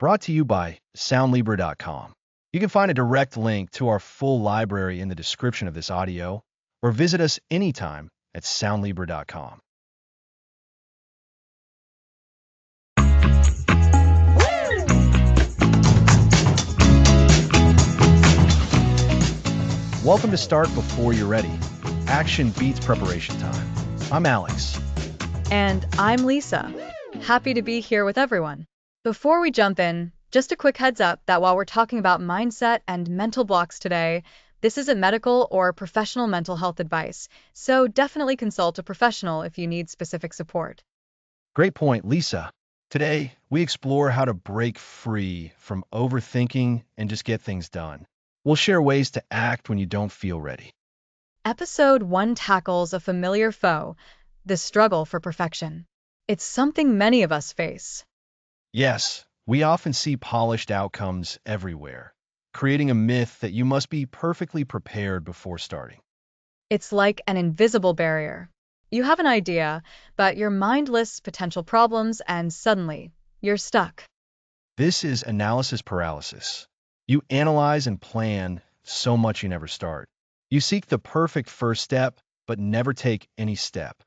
brought to you by Soundlibra.com. You can find a direct link to our full library in the description of this audio, or visit us anytime at Soundlibra.com. Welcome to Start Before You're Ready. Action beats preparation time. I'm Alex. And I'm Lisa. Happy to be here with everyone. Before we jump in, just a quick heads up that while we're talking about mindset and mental blocks today, this isn't medical or professional mental health advice, so definitely consult a professional if you need specific support. Great point, Lisa. Today, we explore how to break free from overthinking and just get things done. We'll share ways to act when you don't feel ready. Episode 1 tackles a familiar foe, the struggle for perfection. It's something many of us face. Yes, we often see polished outcomes everywhere, creating a myth that you must be perfectly prepared before starting. It's like an invisible barrier. You have an idea, but your mind lists potential problems and suddenly, you're stuck. This is analysis paralysis. You analyze and plan so much you never start. You seek the perfect first step, but never take any step.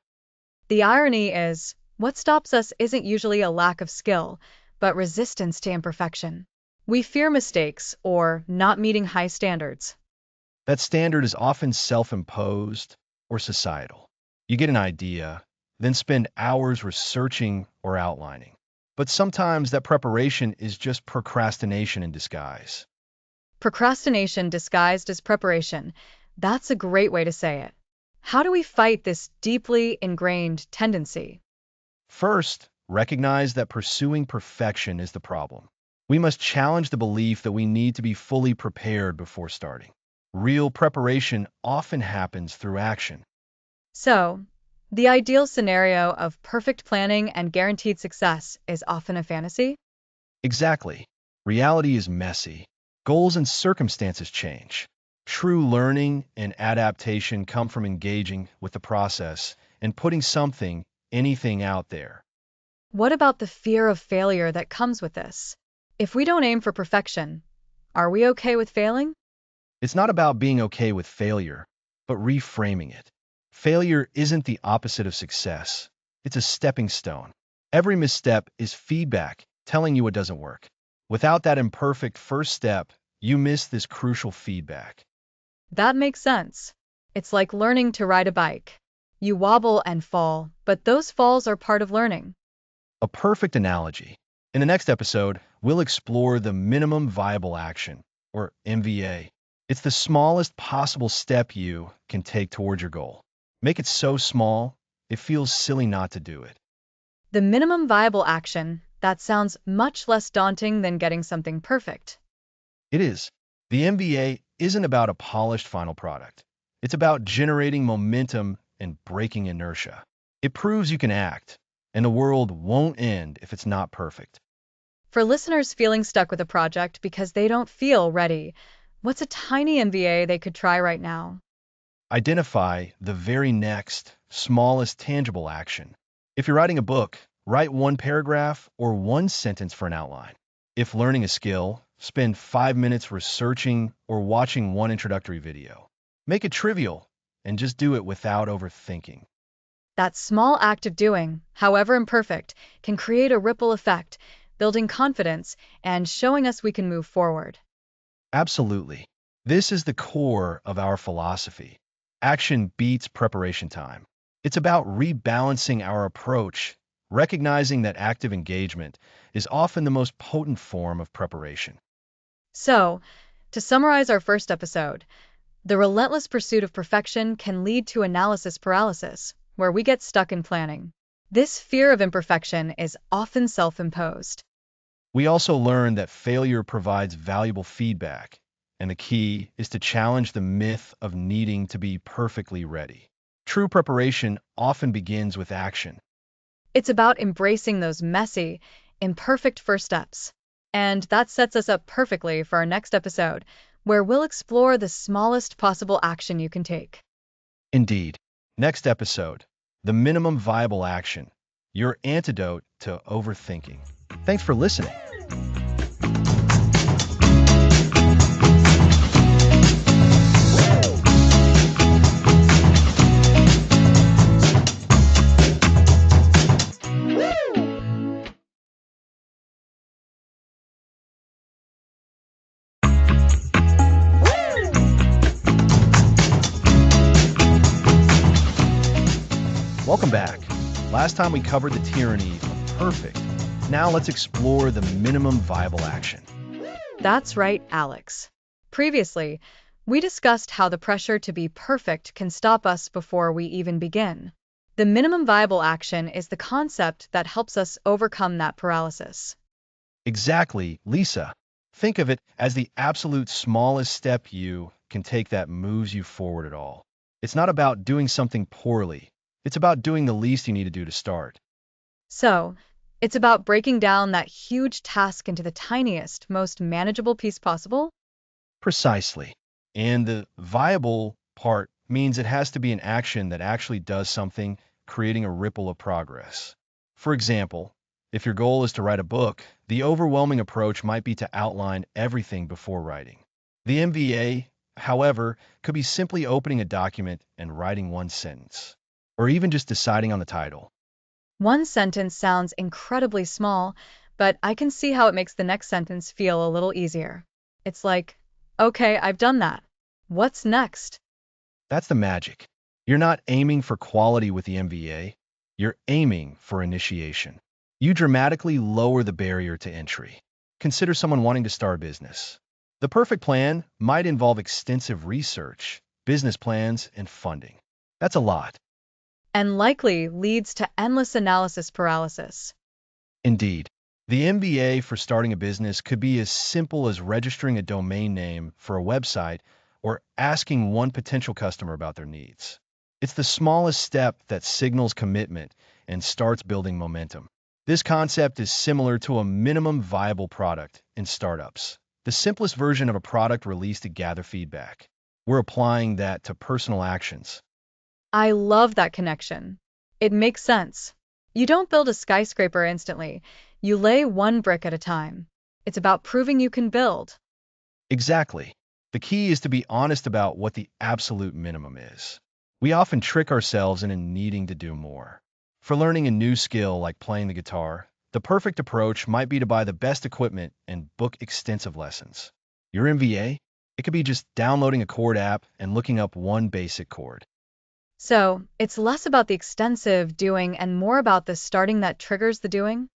The irony is, what stops us isn't usually a lack of skill, but resistance to imperfection. We fear mistakes or not meeting high standards. That standard is often self-imposed or societal. You get an idea, then spend hours researching or outlining. But sometimes that preparation is just procrastination in disguise. Procrastination disguised as preparation. That's a great way to say it. How do we fight this deeply ingrained tendency? First, recognize that pursuing perfection is the problem. We must challenge the belief that we need to be fully prepared before starting. Real preparation often happens through action. So, the ideal scenario of perfect planning and guaranteed success is often a fantasy? Exactly. Reality is messy. Goals and circumstances change. True learning and adaptation come from engaging with the process and putting anything out there. What about the fear of failure that comes with this? If we don't aim for perfection, are we okay with failing? It's not about being okay with failure, but reframing it. Failure isn't the opposite of success. It's a stepping stone. Every misstep is feedback telling you it doesn't work. Without that imperfect first step, you miss this crucial feedback. That makes sense. It's like learning to ride a bike. You wobble and fall, but those falls are part of learning. A perfect analogy. In the next episode, we'll explore the minimum viable action, or MVA. It's the smallest possible step you can take towards your goal. Make it so small, it feels silly not to do it. The minimum viable action, that sounds much less daunting than getting something perfect. It is. The MVA isn't about a polished final product. It's about generating momentum and breaking inertia. It proves you can act, and the world won't end if it's not perfect. For listeners feeling stuck with a project because they don't feel ready, what's a tiny MVA they could try right now? Identify the very next, smallest tangible action. If you're writing a book, write one paragraph or one sentence for an outline. If learning a skill, spend 5 minutes researching or watching one introductory video. Make it trivial and just do it without overthinking. That small act of doing, however imperfect, can create a ripple effect, building confidence and showing us we can move forward. Absolutely. This is the core of our philosophy. Action beats preparation time. It's about rebalancing our approach, recognizing that active engagement is often the most potent form of preparation. So, to summarize our first episode, the relentless pursuit of perfection can lead to analysis paralysis, where we get stuck in planning. This fear of imperfection is often self-imposed. We also learn that failure provides valuable feedback, and the key is to challenge the myth of needing to be perfectly ready. True preparation often begins with action. It's about embracing those messy, imperfect first steps. And that sets us up perfectly for our next episode, where we'll explore the smallest possible action you can take. Indeed. Next episode, the minimum viable action, your antidote to overthinking. Thanks for listening. Welcome back. Last time we covered the tyranny of perfect. Now let's explore the minimum viable action. That's right, Alex. Previously, we discussed how the pressure to be perfect can stop us before we even begin. The minimum viable action is the concept that helps us overcome that paralysis. Exactly, Lisa. Think of it as the absolute smallest step you can take that moves you forward at all. It's not about doing something poorly. It's about doing the least you need to do to start. So, it's about breaking down that huge task into the tiniest, most manageable piece possible. Precisely. And the viable part means it has to be an action that actually does something, creating a ripple of progress. For example, if your goal is to write a book, the overwhelming approach might be to outline everything before writing. The MVA, however, could be simply opening a document and writing one sentence, or even just deciding on the title. One sentence sounds incredibly small, but I can see how it makes the next sentence feel a little easier. It's like, okay, I've done that. What's next? That's the magic. You're not aiming for quality with the MVA, you're aiming for initiation. You dramatically lower the barrier to entry. Consider someone wanting to start a business. The perfect plan might involve extensive research, business plans, and funding. That's a lot. And likely leads to endless analysis paralysis. Indeed. The MBA for starting a business could be as simple as registering a domain name for a website or asking one potential customer about their needs. It's the smallest step that signals commitment and starts building momentum. This concept is similar to a minimum viable product in startups, the simplest version of a product released to gather feedback. We're applying that to personal actions. I love that connection. It makes sense. You don't build a skyscraper instantly, you lay one brick at a time. It's about proving you can build. Exactly. The key is to be honest about what the absolute minimum is. We often trick ourselves into needing to do more. For learning a new skill like playing the guitar, the perfect approach might be to buy the best equipment and book extensive lessons. Your MVA? It could be just downloading a chord app and looking up one basic chord. So, it's less about the extensive doing and more about the starting that triggers the doing.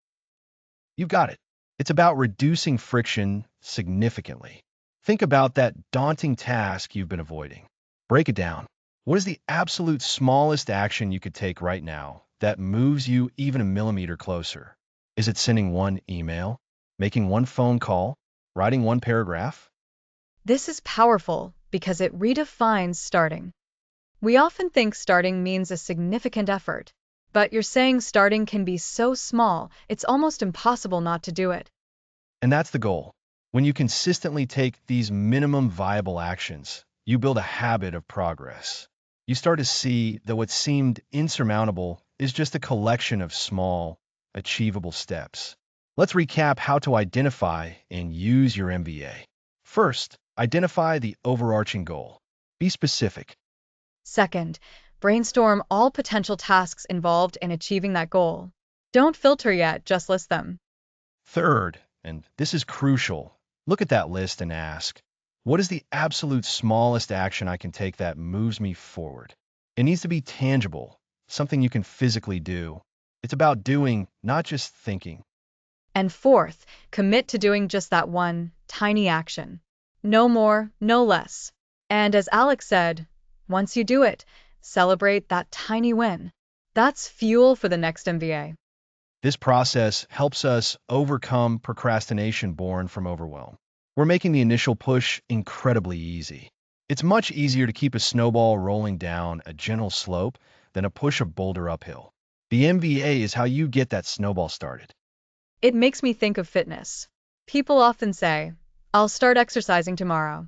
You've got it. It's about reducing friction significantly. Think about that daunting task you've been avoiding. Break it down. What is the absolute smallest action you could take right now that moves you even a millimeter closer? Is it sending one email, making one phone call, writing one paragraph? This is powerful because it redefines starting. We often think starting means a significant effort, but you're saying starting can be so small, it's almost impossible not to do it. And that's the goal. When you consistently take these minimum viable actions, you build a habit of progress. You start to see that what seemed insurmountable is just a collection of small, achievable steps. Let's recap how to identify and use your MVA. First, identify the overarching goal. Be specific. Second, brainstorm all potential tasks involved in achieving that goal. Don't filter yet, just list them. Third, and this is crucial, look at that list and ask, what is the absolute smallest action I can take that moves me forward? It needs to be tangible, something you can physically do. It's about doing, not just thinking. And fourth, commit to doing just that one tiny action. No more, no less. And as Alex said, once you do it, celebrate that tiny win. That's fuel for the next MVA. This process helps us overcome procrastination born from overwhelm. We're making the initial push incredibly easy. It's much easier to keep a snowball rolling down a gentle slope than to push a boulder uphill. The MVA is how you get that snowball started. It makes me think of fitness. People often say, I'll start exercising tomorrow.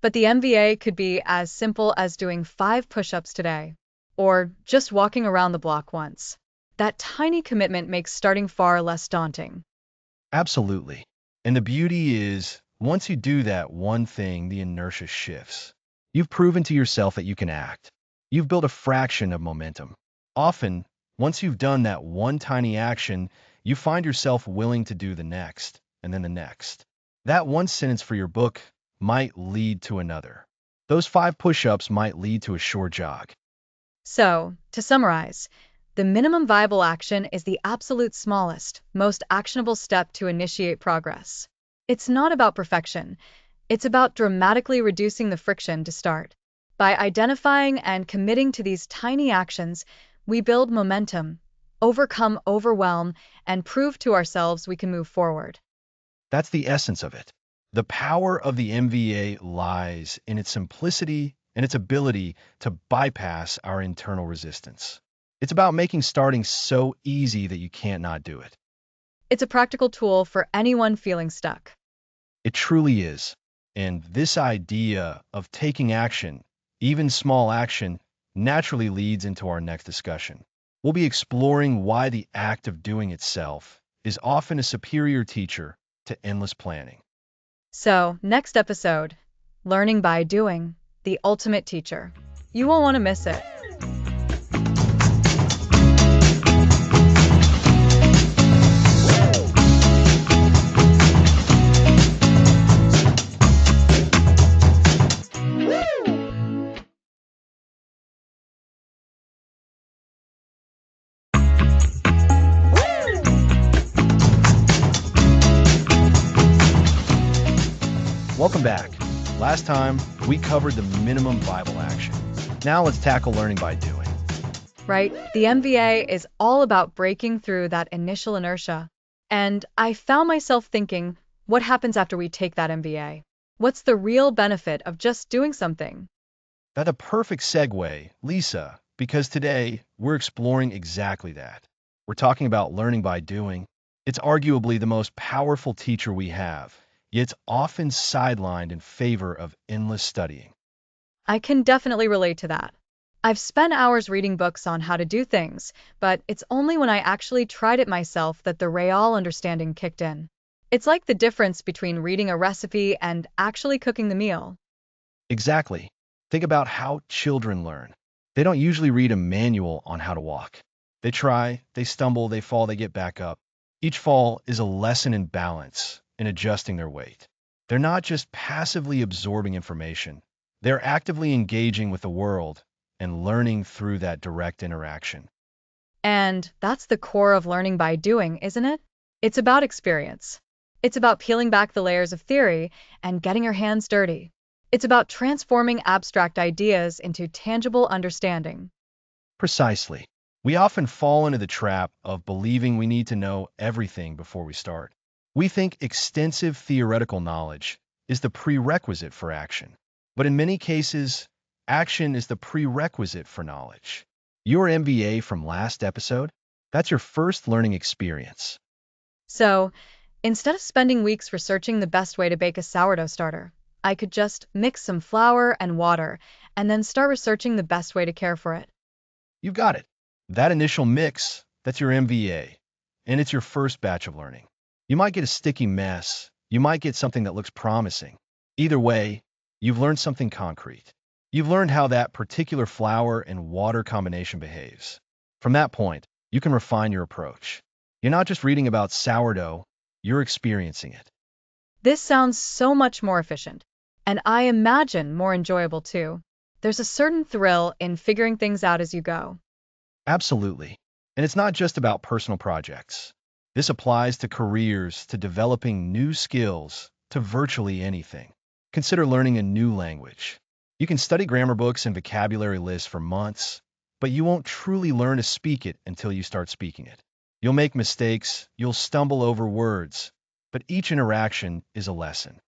But the MVA could be as simple as doing 5 push-ups today, or just walking around the block once. That tiny commitment makes starting far less daunting. Absolutely. And the beauty is, once you do that one thing, the inertia shifts. You've proven to yourself that you can act. You've built a fraction of momentum. Often, once you've done that one tiny action, you find yourself willing to do the next, and then the next. That one sentence for your book might lead to another. Those 5 push-ups might lead to a short jog. So, to summarize, The minimum viable action is the absolute smallest, most actionable step to initiate progress. It's not about perfection. It's about dramatically reducing the friction to start. By identifying and committing to these tiny actions, we build momentum, overcome overwhelm, and prove to ourselves we can move forward. That's the essence of it. The power of the MVA lies in its simplicity and its ability to bypass our internal resistance. It's about making starting so easy that you can't not do it. It's a practical tool for anyone feeling stuck. It truly is. And this idea of taking action, even small action, naturally leads into our next discussion. We'll be exploring why the act of doing itself is often a superior teacher to endless planning. So, next episode, Learning by Doing, the ultimate teacher. You won't want to miss it. Welcome back. Last time, we covered the minimum viable action. Now let's tackle learning by doing. Right? The MVA is all about breaking through that initial inertia. And I found myself thinking, what happens after we take that MVA? What's the real benefit of just doing something? That's a perfect segue, Lisa, because today we're exploring exactly that. We're talking about learning by doing. It's arguably the most powerful teacher we have, yet it's often sidelined in favor of endless studying. I can definitely relate to that. I've spent hours reading books on how to do things, but it's only when I actually tried it myself that the real understanding kicked in. It's like the difference between reading a recipe and actually cooking the meal. Exactly. Think about how children learn. They don't usually read a manual on how to walk. They try, they stumble, they fall, they get back up. Each fall is a lesson in balance, in adjusting their weight. They're not just passively absorbing information, they're actively engaging with the world and learning through that direct interaction. And that's the core of learning by doing, isn't it? It's about experience. It's about peeling back the layers of theory and getting your hands dirty. It's about transforming abstract ideas into tangible understanding. Precisely. We often fall into the trap of believing we need to know everything before we start. We think extensive theoretical knowledge is the prerequisite for action. But in many cases, action is the prerequisite for knowledge. Your MBA from last episode, that's your first learning experience. So, instead of spending weeks researching the best way to bake a sourdough starter, I could just mix some flour and water and then start researching the best way to care for it. You've got it. That initial mix, that's your MVA, and it's your first batch of learning. You might get a sticky mess. You might get something that looks promising. Either way, you've learned something concrete. You've learned how that particular flour and water combination behaves. From that point, you can refine your approach. You're not just reading about sourdough, you're experiencing it. This sounds so much more efficient, and I imagine more enjoyable too. There's a certain thrill in figuring things out as you go. Absolutely. And it's not just about personal projects. This applies to careers, to developing new skills, to virtually anything. Consider learning a new language. You can study grammar books and vocabulary lists for months, but you won't truly learn to speak it until you start speaking it. You'll make mistakes, you'll stumble over words, but each interaction is a lesson.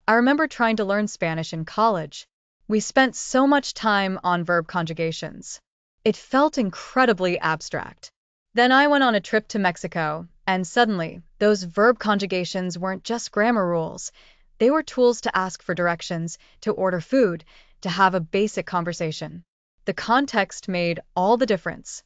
I remember trying to learn Spanish in college. We spent so much time on verb conjugations. It felt incredibly abstract. Then I went on a trip to Mexico, and suddenly, those verb conjugations weren't just grammar rules. They were tools to ask for directions, to order food, to have a basic conversation. The context made all the difference.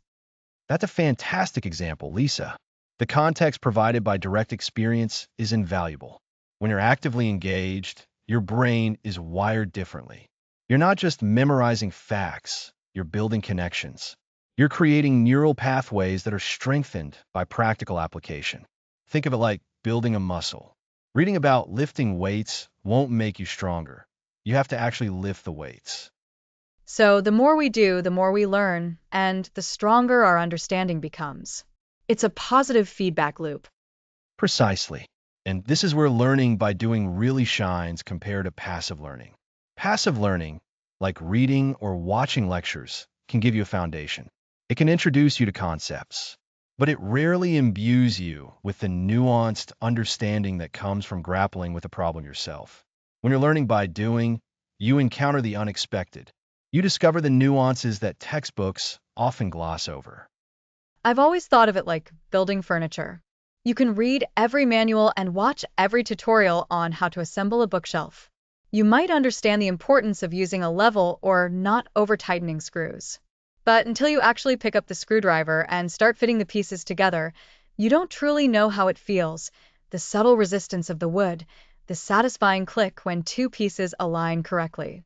That's a fantastic example, Lisa. The context provided by direct experience is invaluable. When you're actively engaged, your brain is wired differently. You're not just memorizing facts, you're building connections. You're creating neural pathways that are strengthened by practical application. Think of it like building a muscle. Reading about lifting weights won't make you stronger. You have to actually lift the weights. So the more we do, the more we learn, and the stronger our understanding becomes. It's a positive feedback loop. Precisely. And this is where learning by doing really shines compared to passive learning. Passive learning, like reading or watching lectures, can give you a foundation. It can introduce you to concepts, but it rarely imbues you with the nuanced understanding that comes from grappling with a problem yourself. When you're learning by doing, you encounter the unexpected. You discover the nuances that textbooks often gloss over. I've always thought of it like building furniture. You can read every manual and watch every tutorial on how to assemble a bookshelf. You might understand the importance of using a level or not over-tightening screws. But until you actually pick up the screwdriver and start fitting the pieces together, you don't truly know how it feels, the subtle resistance of the wood, the satisfying click when two pieces align correctly.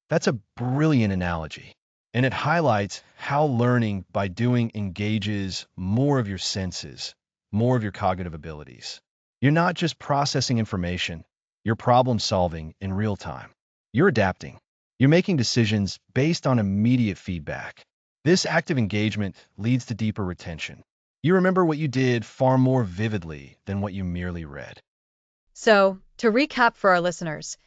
That's a brilliant analogy, and it highlights how learning by doing engages more of your senses, more of your cognitive abilities. You're not just processing information, you're problem solving in real time. You're adapting. You're making decisions based on immediate feedback. This active engagement leads to deeper retention. You remember what you did far more vividly than what you merely read. So, to recap for our listeners,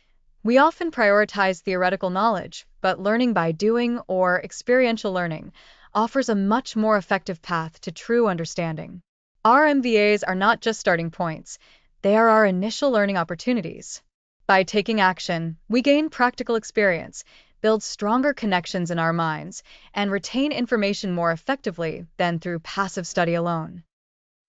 we often prioritize theoretical knowledge, but learning by doing or experiential learning offers a much more effective path to true understanding. Our MVAs are not just starting points, they are our initial learning opportunities. By taking action, we gain practical experience, build stronger connections in our minds, and retain information more effectively than through passive study alone.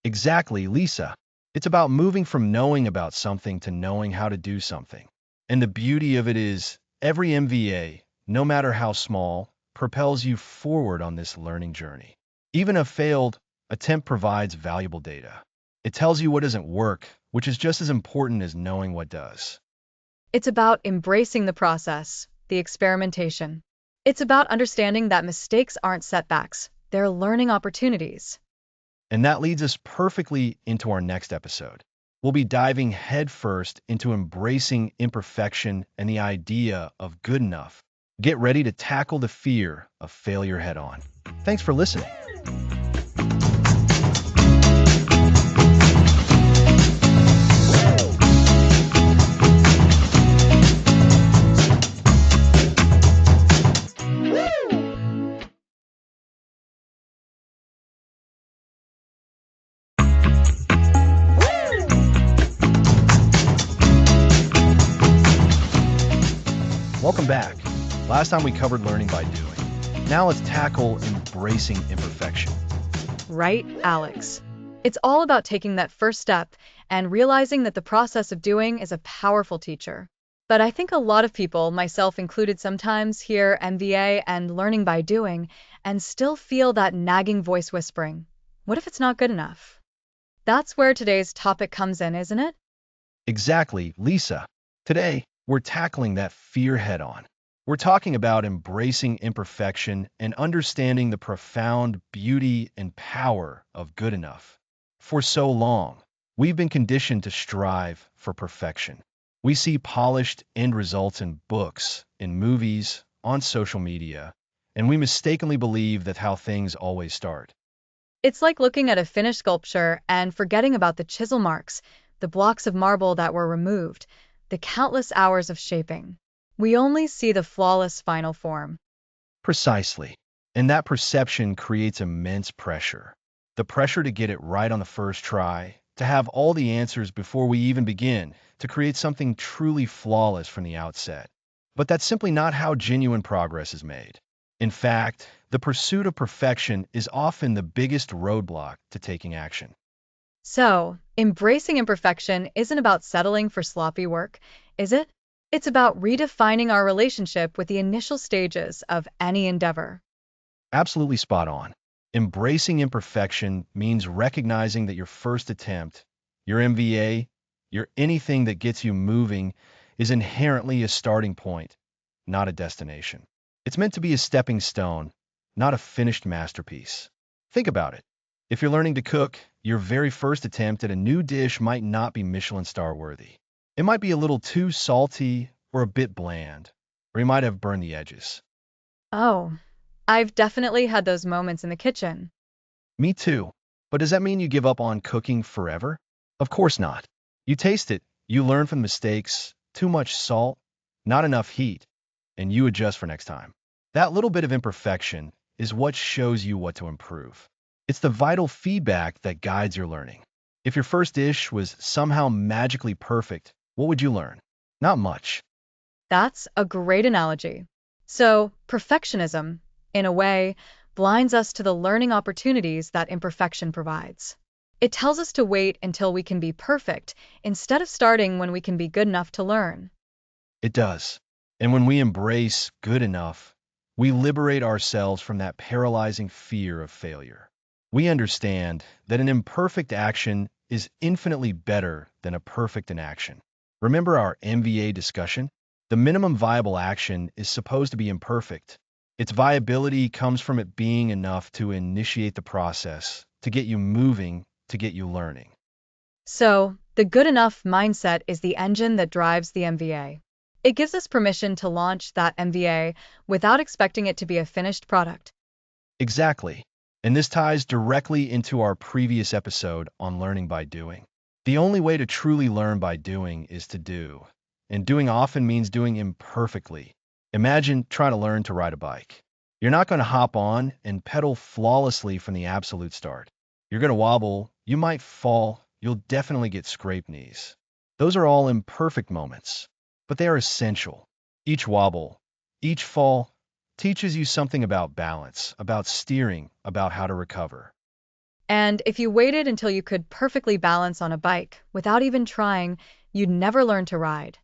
Exactly, Lisa. It's about moving from knowing about something to knowing how to do something. And the beauty of it is, every MVA, no matter how small, propels you forward on this learning journey. Even a failed attempt provides valuable data. It tells you what doesn't work, which is just as important as knowing what does. It's about embracing the process, the experimentation. It's about understanding that mistakes aren't setbacks, they're learning opportunities. And that leads us perfectly into our next episode. We'll be diving headfirst into embracing imperfection and the idea of good enough. Get ready to tackle the fear of failure head on. Thanks for listening. Welcome back. Last time we covered learning by doing. Now let's tackle embracing imperfection. Right, Alex? It's all about taking that first step and realizing that the process of doing is a powerful teacher. But I think a lot of people, myself included sometimes, hear MVA and learning by doing and still feel that nagging voice whispering, what if it's not good enough? That's where today's topic comes in, isn't it? Exactly, Lisa. Today, we're tackling that fear head on. We're talking about embracing imperfection and understanding the profound beauty and power of good enough. For so long, we've been conditioned to strive for perfection. We see polished end results in books, in movies, on social media, and we mistakenly believe that's how things always start. It's like looking at a finished sculpture and forgetting about the chisel marks, the blocks of marble that were removed, the countless hours of shaping. We only see the flawless final form. Precisely. And that perception creates immense pressure. The pressure to get it right on the first try, to have all the answers before we even begin, to create something truly flawless from the outset. But that's simply not how genuine progress is made. In fact, the pursuit of perfection is often the biggest roadblock to taking action. So, embracing imperfection isn't about settling for sloppy work, is it? It's about redefining our relationship with the initial stages of any endeavor. Absolutely spot on. Embracing imperfection means recognizing that your first attempt, your MVA, your anything that gets you moving, is inherently a starting point, not a destination. It's meant to be a stepping stone, not a finished masterpiece. Think about it. If you're learning to cook, your very first attempt at a new dish might not be Michelin star worthy. It might be a little too salty or a bit bland, or you might have burned the edges. Oh, I've definitely had those moments in the kitchen. Me too. But does that mean you give up on cooking forever? Of course not. You taste it, you learn from mistakes, too much salt, not enough heat, and you adjust for next time. That little bit of imperfection is what shows you what to improve. It's the vital feedback that guides your learning. If your first dish was somehow magically perfect, what would you learn? Not much. That's a great analogy. So, perfectionism, in a way, blinds us to the learning opportunities that imperfection provides. It tells us to wait until we can be perfect instead of starting when we can be good enough to learn. It does. And when we embrace good enough, we liberate ourselves from that paralyzing fear of failure. We understand that an imperfect action is infinitely better than a perfect inaction. Remember our MVA discussion? The minimum viable action is supposed to be imperfect. Its viability comes from it being enough to initiate the process, to get you moving, to get you learning. So, the good enough mindset is the engine that drives the MVA. It gives us permission to launch that MVA without expecting it to be a finished product. Exactly. And this ties directly into our previous episode on learning by doing. The only way to truly learn by doing is to do. And doing often means doing imperfectly. Imagine trying to learn to ride a bike. You're not going to hop on and pedal flawlessly from the absolute start. You're going to wobble, you might fall, you'll definitely get scraped knees. Those are all imperfect moments, but they are essential. Each wobble, each fall, teaches you something about balance, about steering, about how to recover. And if you waited until you could perfectly balance on a bike without even trying, you'd never learn to ride.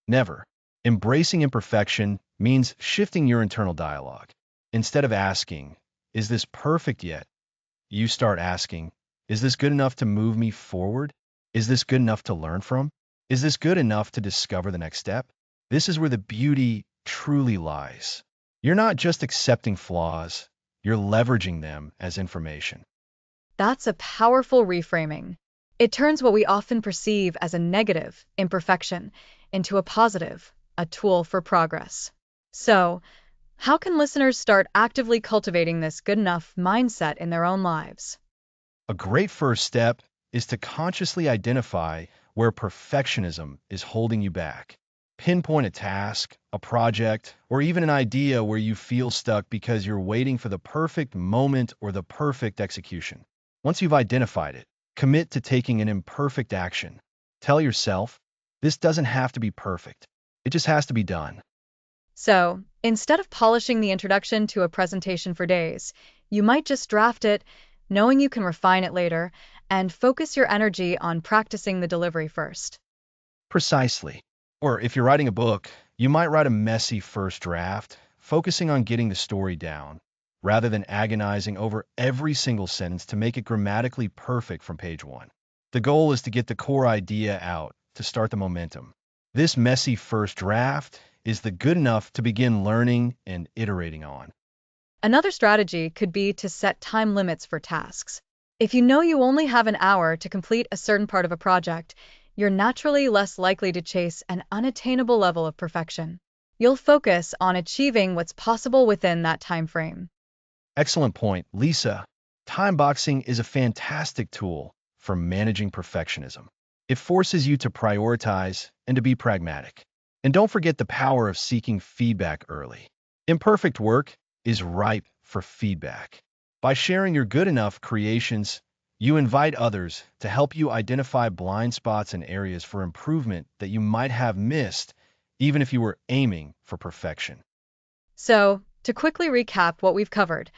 Never. Embracing imperfection means shifting your internal dialogue. Instead of asking, is this perfect yet? You start asking, is this good enough to move me forward? Is this good enough to learn from? Is this good enough to discover the next step? This is where the beauty truly lies. You're not just accepting flaws, you're leveraging them as information. That's a powerful reframing. It turns what we often perceive as a negative, imperfection, into a positive, a tool for progress. So, how can listeners start actively cultivating this good enough mindset in their own lives? A great first step is to consciously identify where perfectionism is holding you back. Pinpoint a task, a project, or even an idea where you feel stuck because you're waiting for the perfect moment or the perfect execution. Once you've identified it, commit to taking an imperfect action. Tell yourself, this doesn't have to be perfect. It just has to be done. So, instead of polishing the introduction to a presentation for days, you might just draft it, knowing you can refine it later, and focus your energy on practicing the delivery first. Precisely. Or if you're writing a book, you might write a messy first draft, focusing on getting the story down, rather than agonizing over every single sentence to make it grammatically perfect from page one. The goal is to get the core idea out, to start the momentum. This messy first draft is the good enough to begin learning and iterating on. Another strategy could be to set time limits for tasks. If you know you only have an hour to complete a certain part of a project, you're naturally less likely to chase an unattainable level of perfection. You'll focus on achieving what's possible within that time frame. Excellent point, Lisa. Time boxing is a fantastic tool for managing perfectionism. It forces you to prioritize and to be pragmatic. And don't forget the power of seeking feedback early. Imperfect work is ripe for feedback. By sharing your good enough creations, you invite others to help you identify blind spots and areas for improvement that you might have missed, even if you were aiming for perfection. So, to quickly recap what we've covered,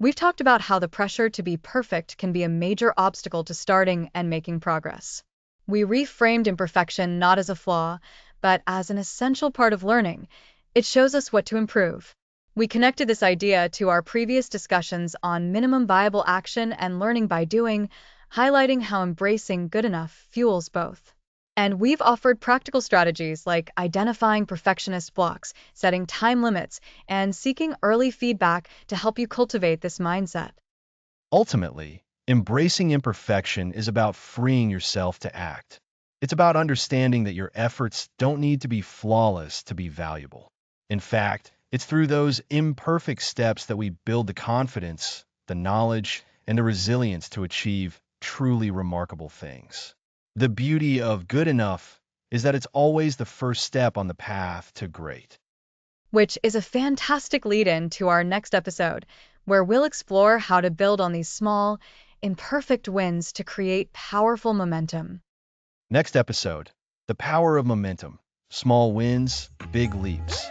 we've talked about how the pressure to be perfect can be a major obstacle to starting and making progress. We reframed imperfection not as a flaw, but as an essential part of learning. It shows us what to improve. We connected this idea to our previous discussions on minimum viable action and learning by doing, highlighting how embracing good enough fuels both. And we've offered practical strategies like identifying perfectionist blocks, setting time limits, and seeking early feedback to help you cultivate this mindset. Ultimately, embracing imperfection is about freeing yourself to act. It's about understanding that your efforts don't need to be flawless to be valuable. In fact, It's through those imperfect steps that we build the confidence, the knowledge, and the resilience to achieve truly remarkable things. The beauty of good enough is that it's always the first step on the path to great. Which is a fantastic lead in to our next episode, where we'll explore how to build on these small, imperfect wins to create powerful momentum. Next episode, the power of momentum, small wins, big leaps.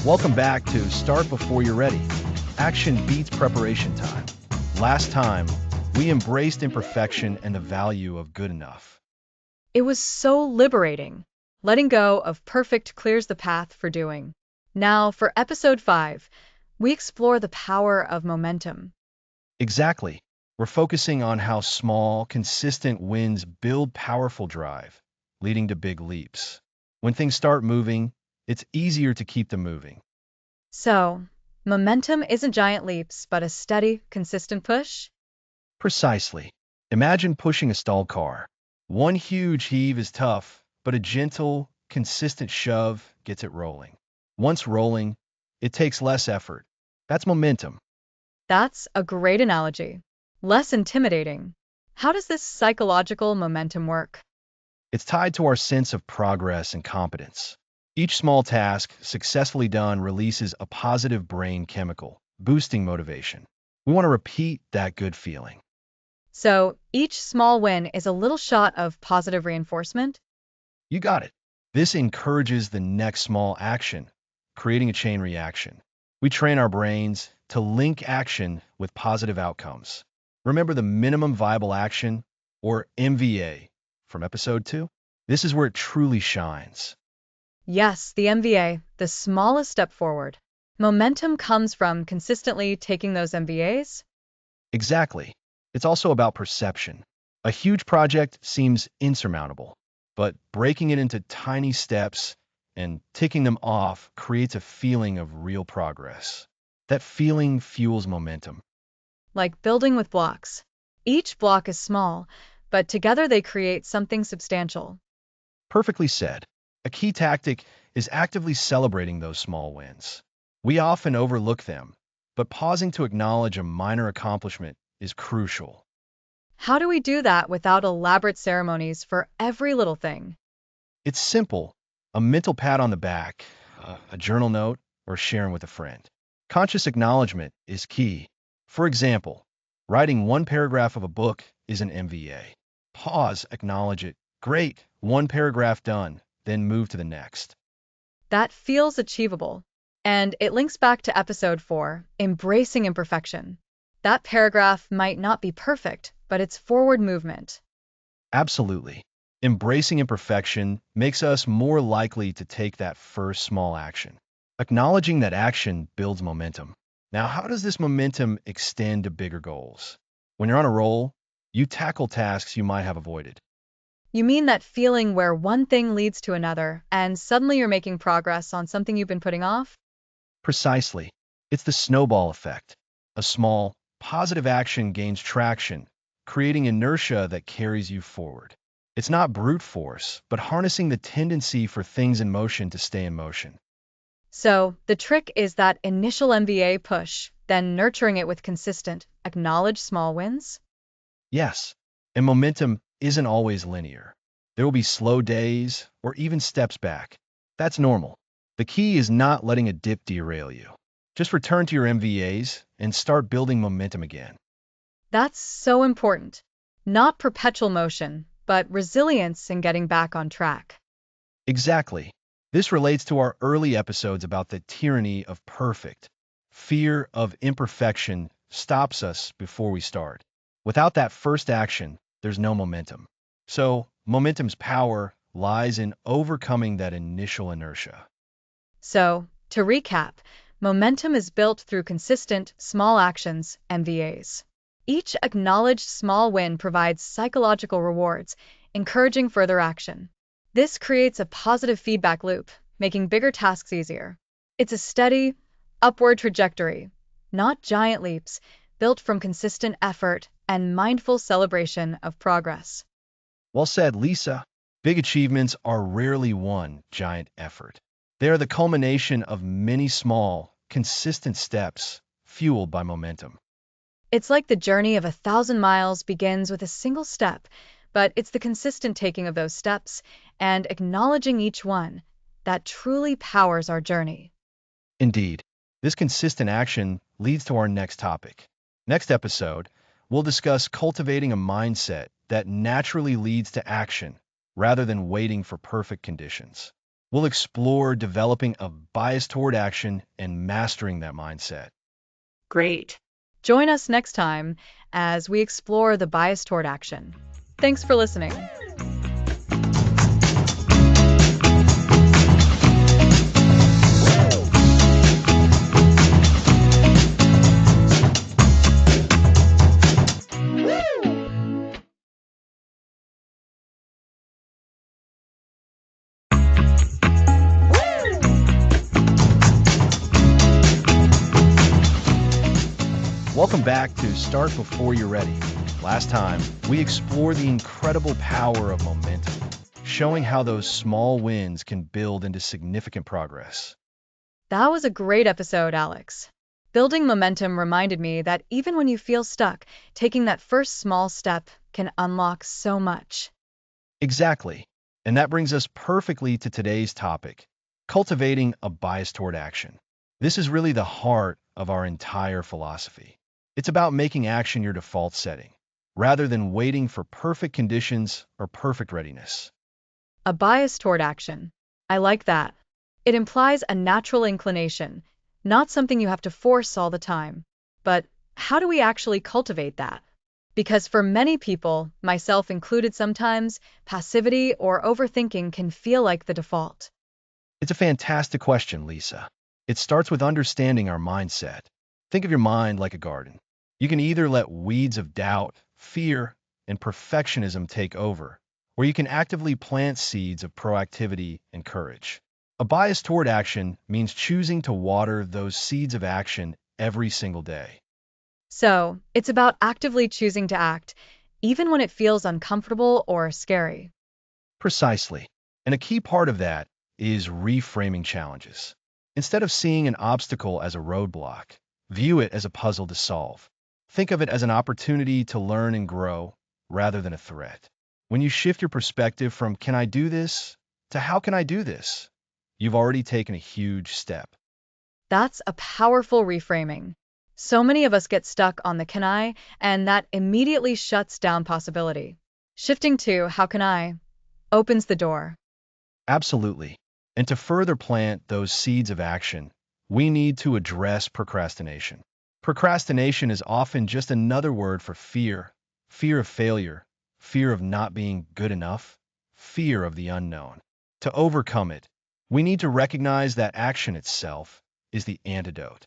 Welcome back to Start Before You're Ready. Action beats preparation time. Last time, we embraced imperfection and the value of good enough. It was so liberating. Letting go of perfect clears the path for doing. Now, for episode 5, we explore the power of momentum. Exactly. We're focusing on how small, consistent wins build powerful drive, leading to big leaps. When things start moving, it's easier to keep them moving. So, momentum isn't giant leaps, but a steady, consistent push? Precisely. Imagine pushing a stalled car. One huge heave is tough, but a gentle, consistent shove gets it rolling. Once rolling, it takes less effort. That's momentum. That's a great analogy. Less intimidating. How does this psychological momentum work? It's tied to our sense of progress and competence. Each small task successfully done releases a positive brain chemical, boosting motivation. We want to repeat that good feeling. So, each small win is a little shot of positive reinforcement? You got it. This encourages the next small action, creating a chain reaction. We train our brains to link action with positive outcomes. Remember the minimum viable action, or MVA, from episode 2? This is where it truly shines. Yes, the MVA, the smallest step forward. Momentum comes from consistently taking those MVAs? Exactly. It's also about perception. A huge project seems insurmountable, but breaking it into tiny steps and ticking them off creates a feeling of real progress. That feeling fuels momentum. Like building with blocks. Each block is small, but together they create something substantial. Perfectly said. A key tactic is actively celebrating those small wins. We often overlook them, but pausing to acknowledge a minor accomplishment is crucial. How do we do that without elaborate ceremonies for every little thing? It's simple: a mental pat on the back, a journal note, or sharing with a friend. Conscious acknowledgement is key. For example, writing one paragraph of a book is an MVA. Pause, acknowledge it. Great, one paragraph done, then move to the next. That feels achievable. And it links back to episode 4, embracing imperfection. That paragraph might not be perfect, but it's forward movement. Absolutely. Embracing imperfection makes us more likely to take that first small action. Acknowledging that action builds momentum. Now, how does this momentum extend to bigger goals? When you're on a roll, you tackle tasks you might have avoided. You mean that feeling where one thing leads to another, and suddenly you're making progress on something you've been putting off? Precisely. It's the snowball effect. A small, positive action gains traction, creating inertia that carries you forward. It's not brute force, but harnessing the tendency for things in motion to stay in motion. So, the trick is that initial MVA push, then nurturing it with consistent, acknowledged small wins? Yes, and momentum isn't always linear. There will be slow days or even steps back. That's normal. The key is not letting a dip derail you. Just return to your MVAs and start building momentum again. That's so important. Not perpetual motion, but resilience in getting back on track. Exactly. This relates to our early episodes about the tyranny of perfect. Fear of imperfection stops us before we start. Without that first action, there's no momentum. So, momentum's power lies in overcoming that initial inertia. So, to recap, momentum is built through consistent, small actions, MVAs. Each acknowledged small win provides psychological rewards, encouraging further action. This creates a positive feedback loop, making bigger tasks easier. It's a steady, upward trajectory, not giant leaps, built from consistent effort and mindful celebration of progress. Well said, Lisa. Big achievements are rarely one giant effort. They are the culmination of many small, consistent steps fueled by momentum. It's like the journey of 1,000 miles begins with a single step, but it's the consistent taking of those steps and acknowledging each one that truly powers our journey. Indeed, this consistent action leads to our next topic. Next episode, we'll discuss cultivating a mindset that naturally leads to action rather than waiting for perfect conditions. We'll explore developing a bias toward action and mastering that mindset. Great. Join us next time as we explore the bias toward action. Thanks for listening. Welcome back to Start Before You're Ready. Last time, we explored the incredible power of momentum, showing how those small wins can build into significant progress. That was a great episode, Alex. Building momentum reminded me that even when you feel stuck, taking that first small step can unlock so much. Exactly. And that brings us perfectly to today's topic, cultivating a bias toward action. This is really the heart of our entire philosophy. It's about making action your default setting, rather than waiting for perfect conditions or perfect readiness. A bias toward action. I like that. It implies a natural inclination, not something you have to force all the time. But how do we actually cultivate that? Because for many people, myself included sometimes, passivity or overthinking can feel like the default. It's a fantastic question, Lisa. It starts with understanding our mindset. Think of your mind like a garden. You can either let weeds of doubt, fear, and perfectionism take over, or you can actively plant seeds of proactivity and courage. A bias toward action means choosing to water those seeds of action every single day. So, it's about actively choosing to act, even when it feels uncomfortable or scary. Precisely. And a key part of that is reframing challenges. Instead of seeing an obstacle as a roadblock, view it as a puzzle to solve. Think of it as an opportunity to learn and grow rather than a threat. When you shift your perspective from "can I do this" to "how can I do this," you've already taken a huge step. That's a powerful reframing. So many of us get stuck on the can I, and that immediately shuts down possibility. Shifting to how can I opens the door. Absolutely. And to further plant those seeds of action, we need to address procrastination. Procrastination is often just another word for fear, fear of failure, fear of not being good enough, fear of the unknown. To overcome it, we need to recognize that action itself is the antidote.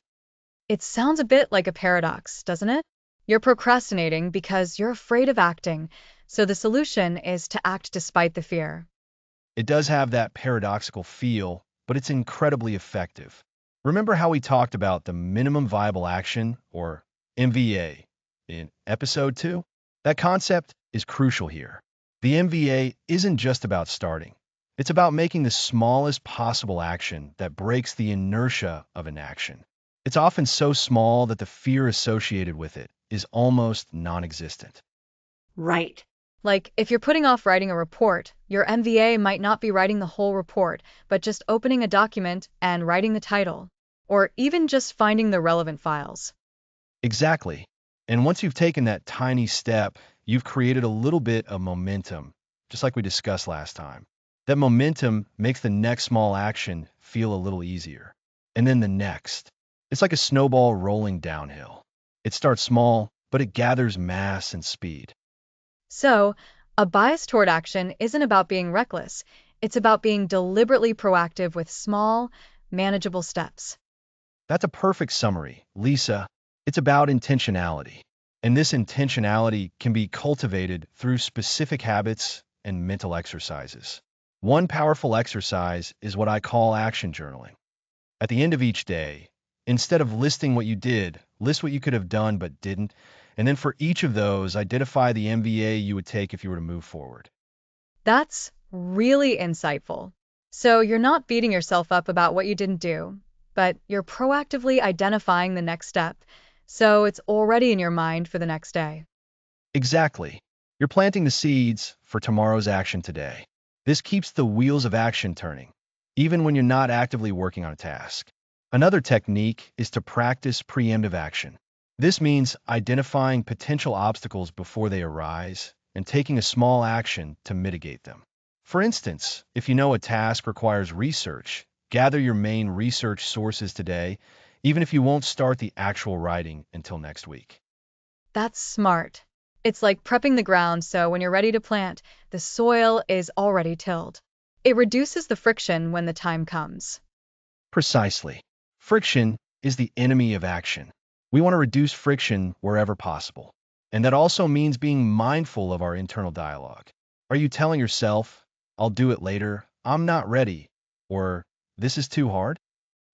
It sounds a bit like a paradox, doesn't it? You're procrastinating because you're afraid of acting, so the solution is to act despite the fear. It does have that paradoxical feel, but it's incredibly effective. Remember how we talked about the minimum viable action, or MVA, in episode 2? That concept is crucial here. The MVA isn't just about starting. It's about making the smallest possible action that breaks the inertia of an action. It's often so small that the fear associated with it is almost non-existent. Right. Like, if you're putting off writing a report, your MVA might not be writing the whole report, but just opening a document and writing the title, or even just finding the relevant files. Exactly. And once you've taken that tiny step, you've created a little bit of momentum, just like we discussed last time. That momentum makes the next small action feel a little easier. And then the next. It's like a snowball rolling downhill. It starts small, but it gathers mass and speed. So, a bias toward action isn't about being reckless, it's about being deliberately proactive with small, manageable steps. That's a perfect summary, Lisa. It's about intentionality. And this intentionality can be cultivated through specific habits and mental exercises. One powerful exercise is what I call action journaling. At the end of each day, instead of listing what you did, list what you could have done but didn't, and then for each of those, identify the MVA you would take if you were to move forward. That's really insightful. So you're not beating yourself up about what you didn't do, but you're proactively identifying the next step. So it's already in your mind for the next day. Exactly. You're planting the seeds for tomorrow's action today. This keeps the wheels of action turning, even when you're not actively working on a task. Another technique is to practice preemptive action. This means identifying potential obstacles before they arise and taking a small action to mitigate them. For instance, if you know a task requires research, gather your main research sources today, even if you won't start the actual writing until next week. That's smart. It's like prepping the ground so when you're ready to plant, the soil is already tilled. It reduces the friction when the time comes. Precisely. Friction is the enemy of action. We want to reduce friction wherever possible. And that also means being mindful of our internal dialogue. Are you telling yourself, I'll do it later, I'm not ready, or this is too hard?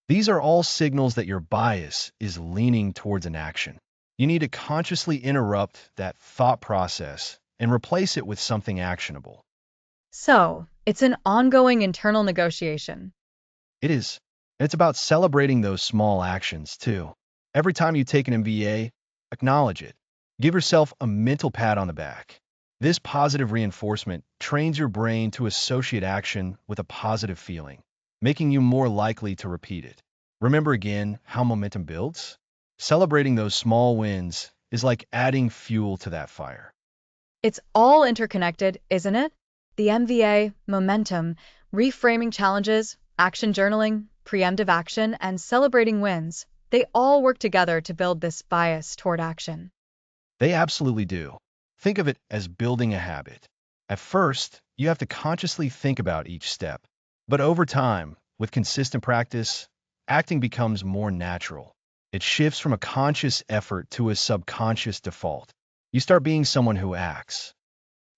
These are all signals that your bias is leaning towards an action. You need to consciously interrupt that thought process and replace it with something actionable. So, it's an ongoing internal negotiation. It is. And it's about celebrating those small actions, too. Every time you take an MVA, acknowledge it. Give yourself a mental pat on the back. This positive reinforcement trains your brain to associate action with a positive feeling, making you more likely to repeat it. Remember again how momentum builds? Celebrating those small wins is like adding fuel to that fire. It's all interconnected, isn't it? The MVA, momentum, reframing challenges, action journaling, preemptive action, and celebrating wins. They all work together to build this bias toward action. They absolutely do. Think of it as building a habit. At first, you have to consciously think about each step. But over time, with consistent practice, acting becomes more natural. It shifts from a conscious effort to a subconscious default. You start being someone who acts.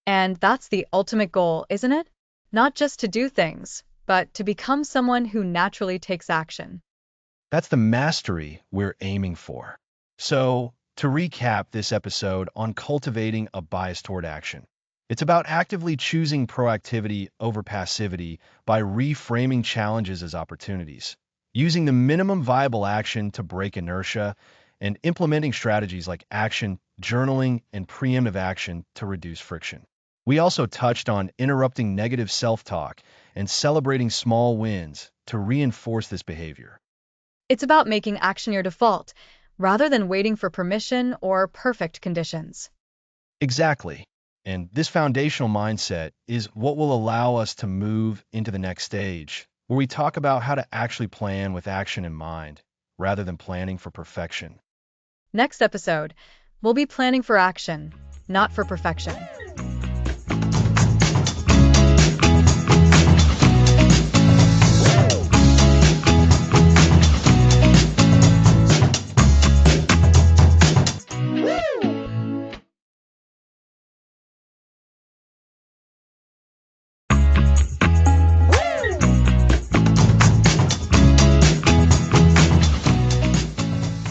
And that's the ultimate goal, isn't it? Not just to do things, but to become someone who naturally takes action. That's the mastery we're aiming for. So, to recap this episode on cultivating a bias toward action, it's about actively choosing proactivity over passivity by reframing challenges as opportunities, using the minimum viable action to break inertia, and implementing strategies like action, journaling, and preemptive action to reduce friction. We also touched on interrupting negative self-talk and celebrating small wins to reinforce this behavior. It's about making action your default, rather than waiting for permission or perfect conditions. Exactly. And this foundational mindset is what will allow us to move into the next stage, where we talk about how to actually plan with action in mind, rather than planning for perfection. Next episode, we'll be planning for action, not for perfection.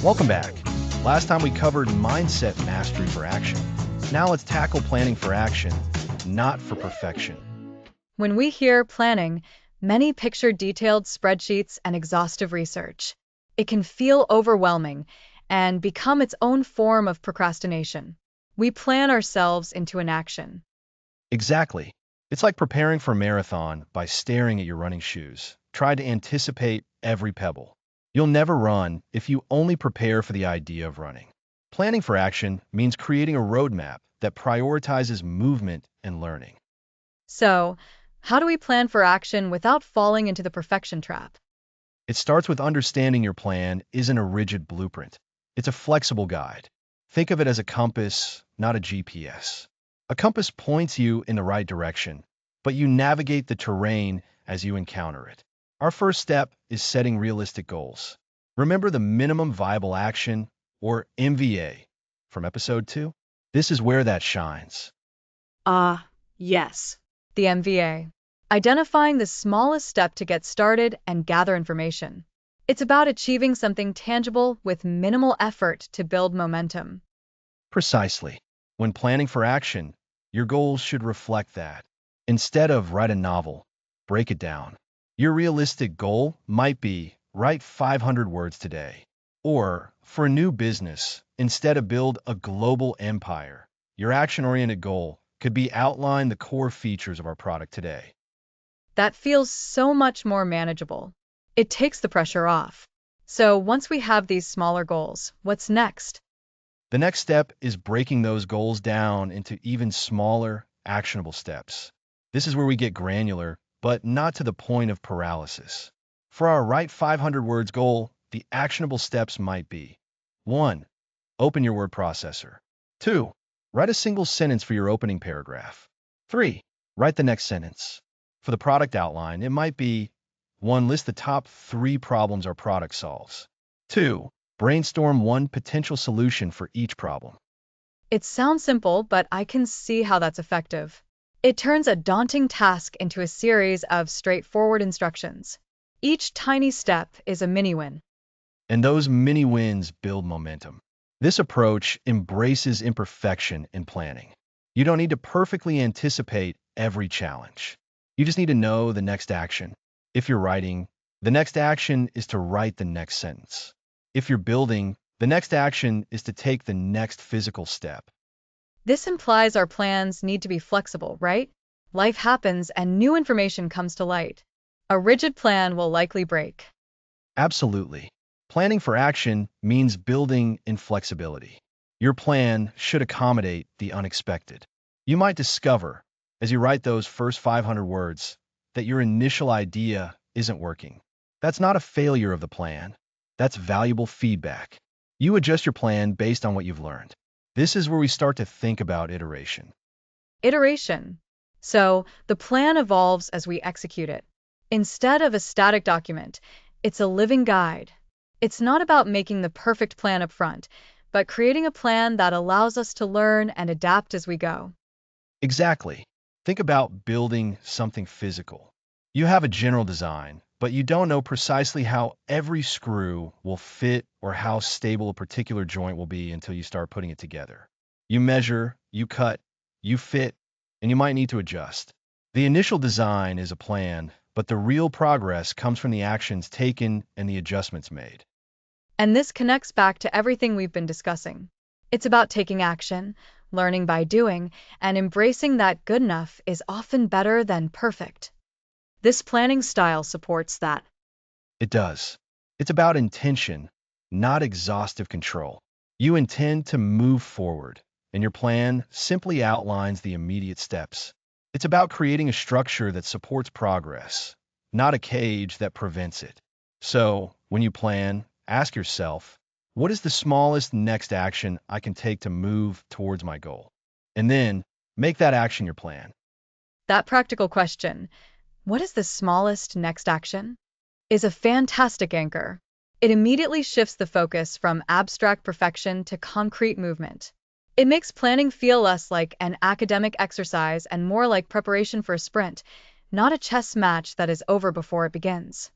Welcome back. Last time we covered mindset mastery for action. Now let's tackle planning for action, not for perfection. When we hear planning, many picture detailed spreadsheets and exhaustive research. It can feel overwhelming and become its own form of procrastination. We plan ourselves into an action. Exactly. It's like preparing for a marathon by staring at your running shoes. Try to anticipate every pebble. You'll never run if you only prepare for the idea of running. Planning for action means creating a roadmap that prioritizes movement and learning. So, how do we plan for action without falling into the perfection trap? It starts with understanding your plan isn't a rigid blueprint. It's a flexible guide. Think of it as a compass, not a GPS. A compass points you in the right direction, but you navigate the terrain as you encounter it. Our first step is setting realistic goals. Remember the minimum viable action, or MVA. from episode 2? This is where that shines. Yes. The MVA. Identifying the smallest step to get started and gather information. It's about achieving something tangible with minimal effort to build momentum. Precisely. When planning for action, your goals should reflect that. Instead of write a novel, break it down. Your realistic goal might be write 500 words today. Or, for a new business, instead of build a global empire, your action-oriented goal could be outline the core features of our product today. That feels so much more manageable. It takes the pressure off. So once we have these smaller goals, what's next? The next step is breaking those goals down into even smaller, actionable steps. This is where we get granular, but not to the point of paralysis. For our write 500 words goal, the actionable steps might be 1. Open your word processor. 2. Write a single sentence for your opening paragraph. 3. Write the next sentence. For the product outline, it might be 1. List the top 3 problems our product solves. 2. Brainstorm one potential solution for each problem. It sounds simple, but I can see how that's effective. It turns a daunting task into a series of straightforward instructions. Each tiny step is a mini win. And those mini wins build momentum. This approach embraces imperfection in planning. You don't need to perfectly anticipate every challenge. You just need to know the next action. If you're writing, the next action is to write the next sentence. If you're building, the next action is to take the next physical step. This implies our plans need to be flexible, right? Life happens and new information comes to light. A rigid plan will likely break. Absolutely. Planning for action means building in flexibility. Your plan should accommodate the unexpected. You might discover, as you write those first 500 words, that your initial idea isn't working. That's not a failure of the plan. That's valuable feedback. You adjust your plan based on what you've learned. This is where we start to think about iteration. Iteration. So, the plan evolves as we execute it. Instead of a static document, it's a living guide. It's not about making the perfect plan up front, but creating a plan that allows us to learn and adapt as we go. Exactly. Think about building something physical. You have a general design, but you don't know precisely how every screw will fit or how stable a particular joint will be until you start putting it together. You measure, you cut, you fit, and you might need to adjust. The initial design is a plan, but the real progress comes from the actions taken and the adjustments made. And this connects back to everything we've been discussing. It's about taking action, learning by doing, and embracing that good enough is often better than perfect. This planning style supports that. It does. It's about intention, not exhaustive control. You intend to move forward, and your plan simply outlines the immediate steps. It's about creating a structure that supports progress, not a cage that prevents it. So, when you plan, ask yourself, what is the smallest next action I can take to move towards my goal? And then, make that action your plan. That practical question, what is the smallest next action? Is a fantastic anchor. It immediately shifts the focus from abstract perfection to concrete movement. It makes planning feel less like an academic exercise and more like preparation for a sprint, not a chess match that is over before it begins.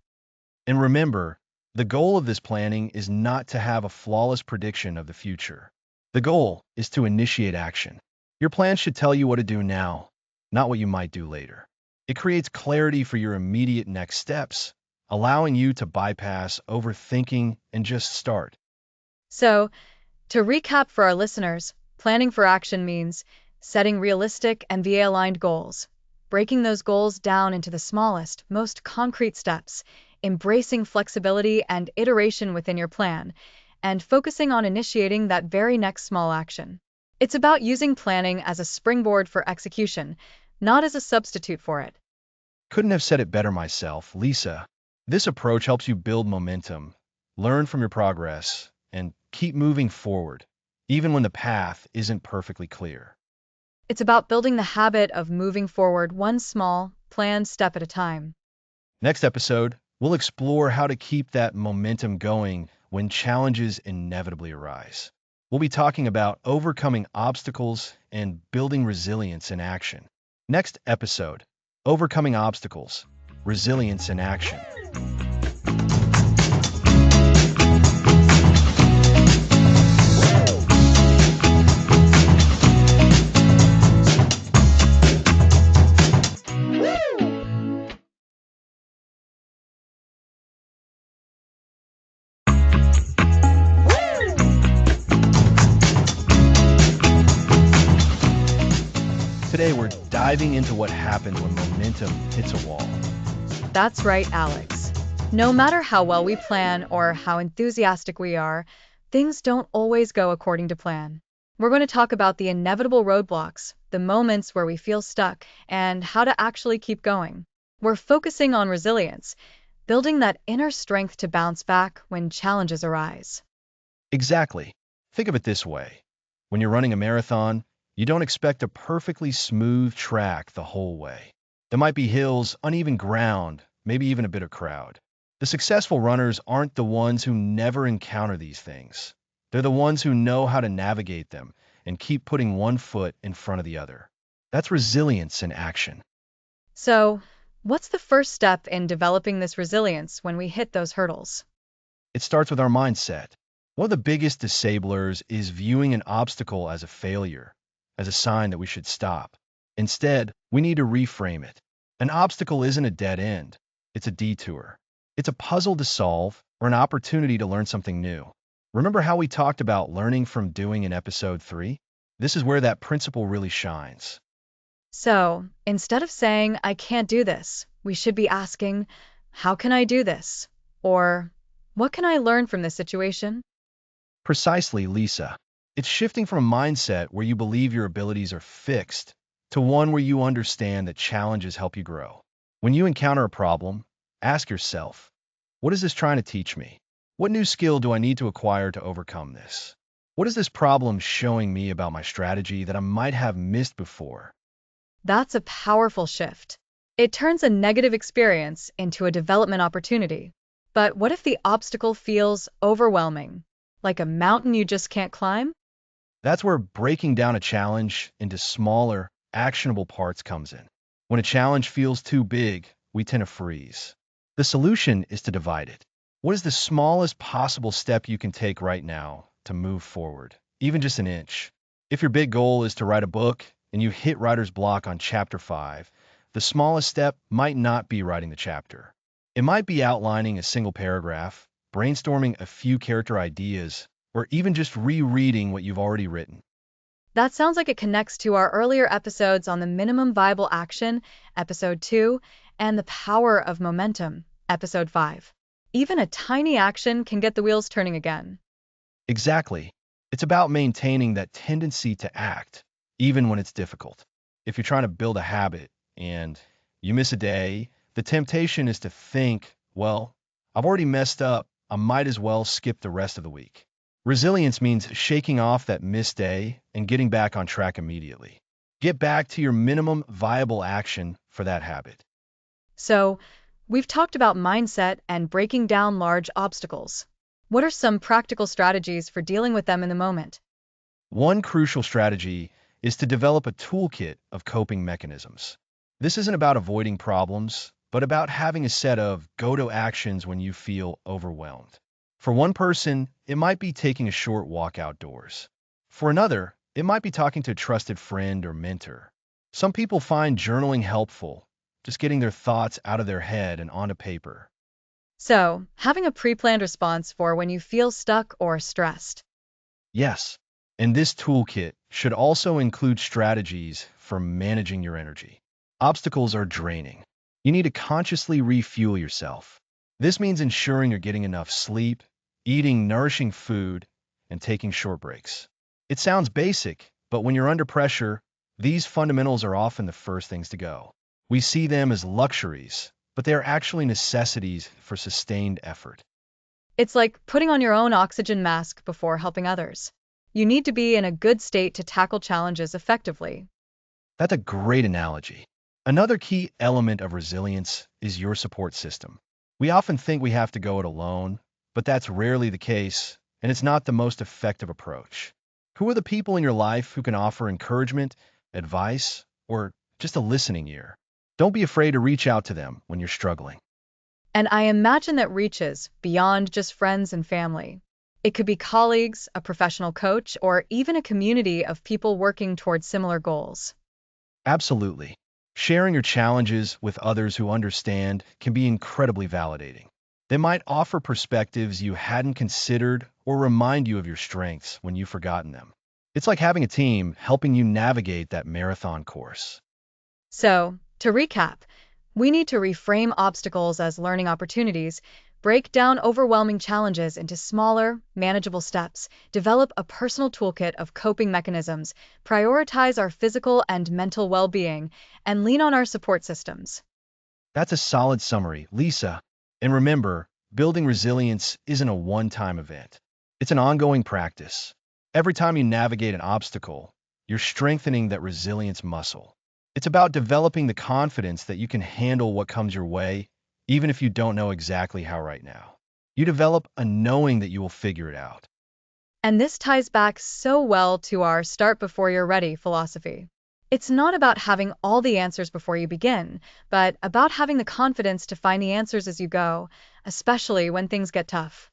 And remember, the goal of this planning is not to have a flawless prediction of the future. The goal is to initiate action. Your plan should tell you what to do now, not what you might do later. It creates clarity for your immediate next steps, allowing you to bypass overthinking and just start. So, to recap for our listeners, planning for action means setting realistic and VA-aligned goals, breaking those goals down into the smallest, most concrete steps, embracing flexibility and iteration within your plan, and focusing on initiating that very next small action. It's about using planning as a springboard for execution, not as a substitute for it. Couldn't have said it better myself, Lisa. This approach helps you build momentum, learn from your progress, and keep moving forward, even when the path isn't perfectly clear. It's about building the habit of moving forward one small, planned step at a time. Next episode, we'll explore how to keep that momentum going when challenges inevitably arise. We'll be talking about overcoming obstacles and building resilience in action. Next episode, Overcoming Obstacles, Resilience in Action. Today, we're diving into what happens when momentum hits a wall. That's right, Alex. No matter how well we plan or how enthusiastic we are, things don't always go according to plan. We're going to talk about the inevitable roadblocks, the moments where we feel stuck, and how to actually keep going. We're focusing on resilience, building that inner strength to bounce back when challenges arise. Exactly. Think of it this way. When you're running a marathon, you don't expect a perfectly smooth track the whole way. There might be hills, uneven ground, maybe even a bit of crowd. The successful runners aren't the ones who never encounter these things. They're the ones who know how to navigate them and keep putting one foot in front of the other. That's resilience in action. So, what's the first step in developing this resilience when we hit those hurdles? It starts with our mindset. One of the biggest disablers is viewing an obstacle as a failure, as a sign that we should stop. Instead, we need to reframe it. An obstacle isn't a dead end, it's a detour. It's a puzzle to solve or an opportunity to learn something new. Remember how we talked about learning from doing in episode 3? This is where that principle really shines. So, instead of saying, I can't do this, we should be asking, how can I do this? Or, what can I learn from this situation? Precisely, Lisa. It's shifting from a mindset where you believe your abilities are fixed to one where you understand that challenges help you grow. When you encounter a problem, ask yourself, what is this trying to teach me? What new skill do I need to acquire to overcome this? What is this problem showing me about my strategy that I might have missed before? That's a powerful shift. It turns a negative experience into a development opportunity. But what if the obstacle feels overwhelming, like a mountain you just can't climb? That's where breaking down a challenge into smaller, actionable parts comes in. When a challenge feels too big, we tend to freeze. The solution is to divide it. What is the smallest possible step you can take right now to move forward, even just an inch? If your big goal is to write a book and you hit writer's block on chapter 5, the smallest step might not be writing the chapter. It might be outlining a single paragraph, brainstorming a few character ideas, or even just rereading what you've already written. That sounds like it connects to our earlier episodes on the minimum viable action, episode 2, and the power of momentum, episode 5. Even a tiny action can get the wheels turning again. Exactly. It's about maintaining that tendency to act, even when it's difficult. If you're trying to build a habit and you miss a day, the temptation is to think, well, I've already messed up. I might as well skip the rest of the week. Resilience means shaking off that missed day and getting back on track immediately. Get back to your minimum viable action for that habit. So, we've talked about mindset and breaking down large obstacles. What are some practical strategies for dealing with them in the moment? One crucial strategy is to develop a toolkit of coping mechanisms. This isn't about avoiding problems, but about having a set of go-to actions when you feel overwhelmed. For one person, it might be taking a short walk outdoors. For another, it might be talking to a trusted friend or mentor. Some people find journaling helpful, just getting their thoughts out of their head and onto paper. So, having a pre-planned response for when you feel stuck or stressed. Yes, and this toolkit should also include strategies for managing your energy. Obstacles are draining. You need to consciously refuel yourself. This means ensuring you're getting enough sleep, eating nourishing food, and taking short breaks. It sounds basic, but when you're under pressure, these fundamentals are often the first things to go. We see them as luxuries, but they are actually necessities for sustained effort. It's like putting on your own oxygen mask before helping others. You need to be in a good state to tackle challenges effectively. That's a great analogy. Another key element of resilience is your support system. We often think we have to go it alone, but that's rarely the case, and it's not the most effective approach. Who are the people in your life who can offer encouragement, advice, or just a listening ear? Don't be afraid to reach out to them when you're struggling. And I imagine that reaches beyond just friends and family. It could be colleagues, a professional coach, or even a community of people working towards similar goals. Absolutely. Sharing your challenges with others who understand can be incredibly validating. They might offer perspectives you hadn't considered or remind you of your strengths when you've forgotten them. It's like having a team helping you navigate that marathon course. So, to recap, we need to reframe obstacles as learning opportunities, break down overwhelming challenges into smaller, manageable steps, develop a personal toolkit of coping mechanisms, prioritize our physical and mental well-being, and lean on our support systems. That's a solid summary, Lisa. And remember, building resilience isn't a one-time event. It's an ongoing practice. Every time you navigate an obstacle, you're strengthening that resilience muscle. It's about developing the confidence that you can handle what comes your way, even if you don't know exactly how right now. You develop a knowing that you will figure it out. And this ties back so well to our start before you're ready philosophy. It's not about having all the answers before you begin, but about having the confidence to find the answers as you go, especially when things get tough.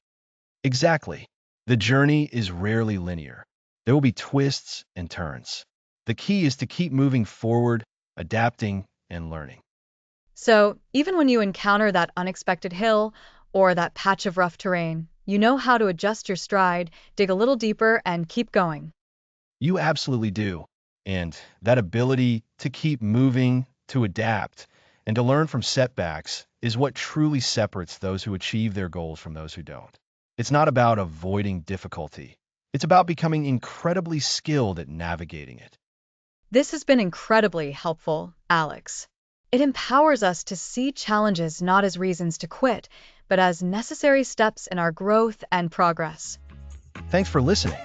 Exactly. The journey is rarely linear. There will be twists and turns. The key is to keep moving forward, adapting, and learning. So, even when you encounter that unexpected hill or that patch of rough terrain, you know how to adjust your stride, dig a little deeper, and keep going. You absolutely do. And that ability to keep moving, to adapt, and to learn from setbacks is what truly separates those who achieve their goals from those who don't. It's not about avoiding difficulty. It's about becoming incredibly skilled at navigating it. This has been incredibly helpful, Alex. It empowers us to see challenges not as reasons to quit, but as necessary steps in our growth and progress. Thanks for listening.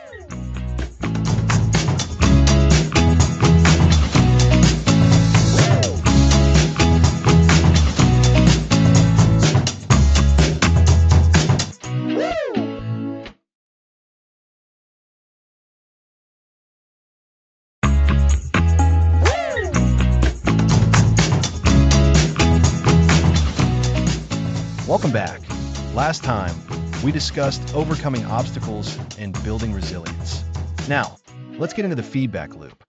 Welcome back. Last time, we discussed overcoming obstacles and building resilience. Now, let's get into the feedback loop.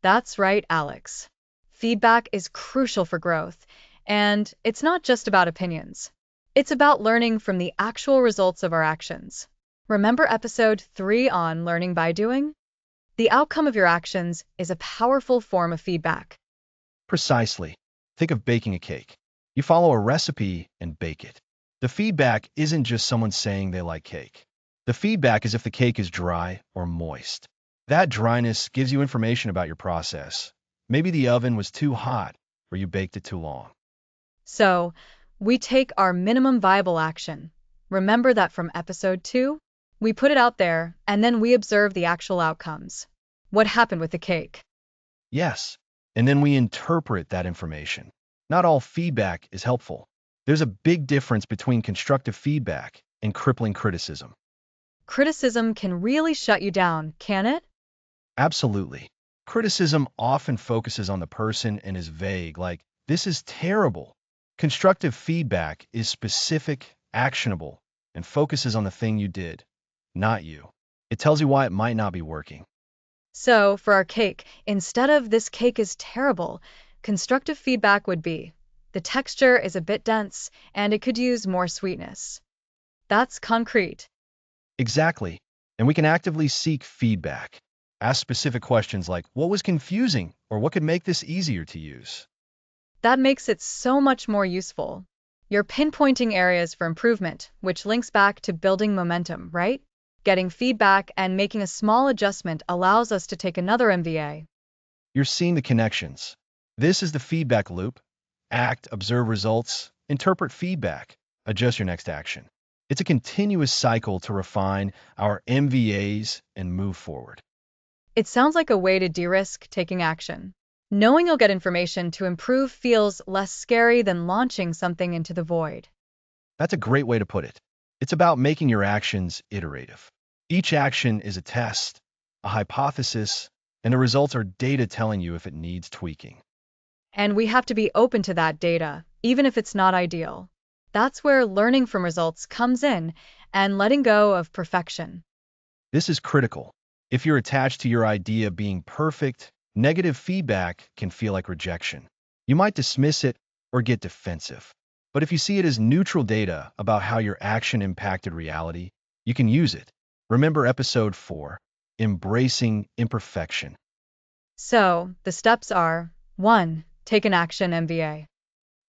That's right, Alex. Feedback is crucial for growth, and it's not just about opinions. It's about learning from the actual results of our actions. Remember episode 3 on learning by doing? The outcome of your actions is a powerful form of feedback. Precisely. Think of baking a cake. You follow a recipe and bake it. The feedback isn't just someone saying they like cake. The feedback is if the cake is dry or moist. That dryness gives you information about your process. Maybe the oven was too hot or you baked it too long. So, we take our minimum viable action. Remember that from episode 2? We put it out there, and then we observe the actual outcomes. What happened with the cake? Yes, and then we interpret that information. Not all feedback is helpful. There's a big difference between constructive feedback and crippling criticism. Criticism can really shut you down, can it? Absolutely. Criticism often focuses on the person and is vague, like, this is terrible. Constructive feedback is specific, actionable, and focuses on the thing you did, not you. It tells you why it might not be working. So, for our cake, instead of this cake is terrible, constructive feedback would be the texture is a bit dense and it could use more sweetness. That's concrete. Exactly. And we can actively seek feedback. Ask specific questions like, what was confusing? Or what could make this easier to use? That makes it so much more useful. You're pinpointing areas for improvement, which links back to building momentum, right? Getting feedback and making a small adjustment allows us to take another MVA. You're seeing the connections. This is the feedback loop. Act, observe results, interpret feedback, adjust your next action. It's a continuous cycle to refine our MVAs and move forward. It sounds like a way to de-risk taking action. Knowing you'll get information to improve feels less scary than launching something into the void. That's a great way to put it. It's about making your actions iterative. Each action is a test, a hypothesis, and the results are data telling you if it needs tweaking. And we have to be open to that data, even if it's not ideal. That's where learning from results comes in and letting go of perfection. This is critical. If you're attached to your idea being perfect, negative feedback can feel like rejection. You might dismiss it or get defensive. But if you see it as neutral data about how your action impacted reality, you can use it. Remember episode 4, Embracing Imperfection. So, the steps are 1. Take an action MVA.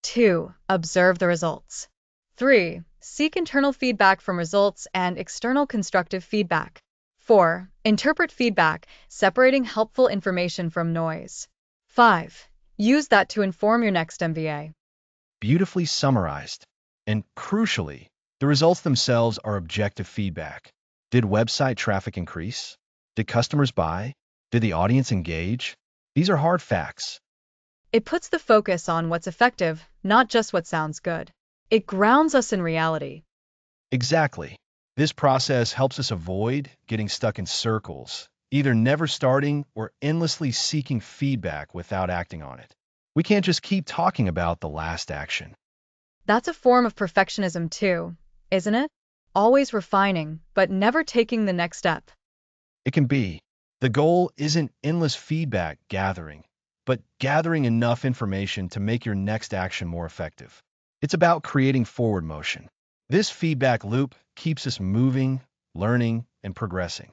2. Observe the results. 3. Seek internal feedback from results and external constructive feedback. 4. Interpret feedback, separating helpful information from noise. 5. Use that to inform your next MVA. Beautifully summarized. And crucially, the results themselves are objective feedback. Did website traffic increase? Did customers buy? Did the audience engage? These are hard facts. It puts the focus on what's effective, not just what sounds good. It grounds us in reality. Exactly. This process helps us avoid getting stuck in circles, either never starting or endlessly seeking feedback without acting on it. We can't just keep talking about the last action. That's a form of perfectionism too, isn't it? Always refining, but never taking the next step. It can be. The goal isn't endless feedback gathering, but gathering enough information to make your next action more effective. It's about creating forward motion. This feedback loop keeps us moving, learning, and progressing.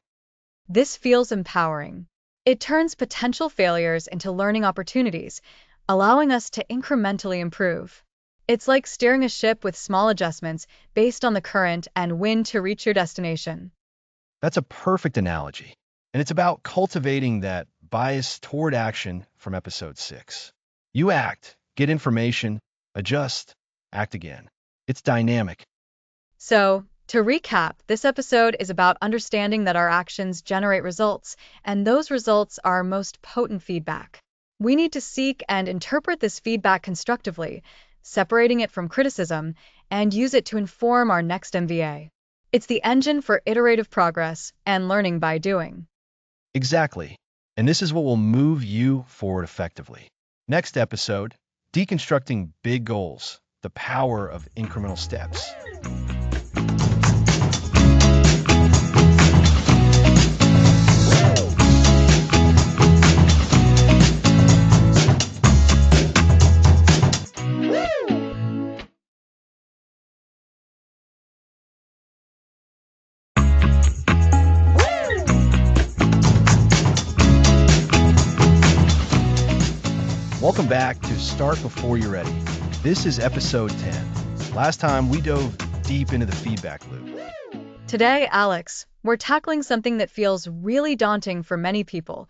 This feels empowering. It turns potential failures into learning opportunities, allowing us to incrementally improve. It's like steering a ship with small adjustments based on the current and wind to reach your destination. That's a perfect analogy. And it's about cultivating that bias toward action from episode 6. You act, get information, adjust, act again. It's dynamic. So, to recap, this episode is about understanding that our actions generate results, and those results are most potent feedback. We need to seek and interpret this feedback constructively, separating it from criticism, and use it to inform our next MVA. It's the engine for iterative progress and learning by doing. Exactly. And this is what will move you forward effectively. Next episode, Deconstructing Big Goals, the power of incremental steps. Welcome back to Start Before You're Ready. This is episode 10. Last time we dove deep into the feedback loop. Today, Alex, we're tackling something that feels really daunting for many people,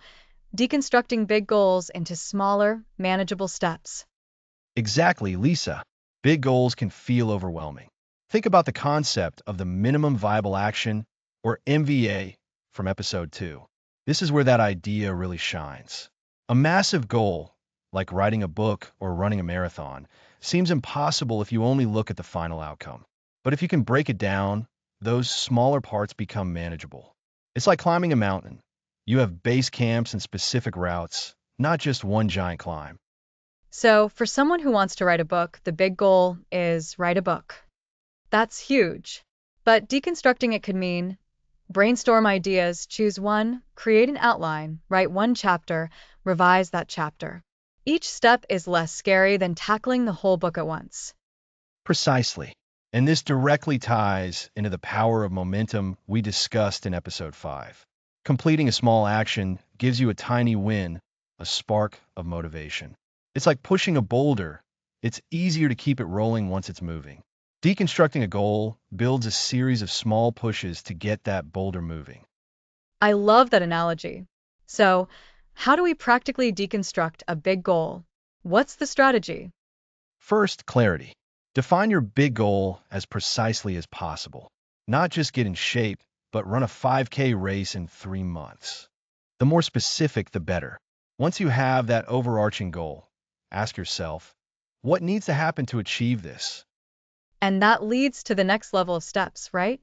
deconstructing big goals into smaller, manageable steps. Exactly, Lisa. Big goals can feel overwhelming. Think about the concept of the minimum viable action, or MVA, from episode 2. This is where that idea really shines. A massive goal, like writing a book or running a marathon, seems impossible if you only look at the final outcome. But if you can break it down, those smaller parts become manageable. It's like climbing a mountain. You have base camps and specific routes, not just one giant climb. So, for someone who wants to write a book, the big goal is write a book. That's huge. But deconstructing it could mean brainstorm ideas, choose one, create an outline, write one chapter, revise that chapter. Each step is less scary than tackling the whole book at once. Precisely. And this directly ties into the power of momentum we discussed in episode 5. Completing a small action gives you a tiny win, a spark of motivation. It's like pushing a boulder. It's easier to keep it rolling once it's moving. Deconstructing a goal builds a series of small pushes to get that boulder moving. I love that analogy. So, how do we practically deconstruct a big goal? What's the strategy? First, clarity. Define your big goal as precisely as possible. Not just get in shape, but run a 5K race in 3 months. The more specific, the better. Once you have that overarching goal, ask yourself, what needs to happen to achieve this? And that leads to the next level of steps, right?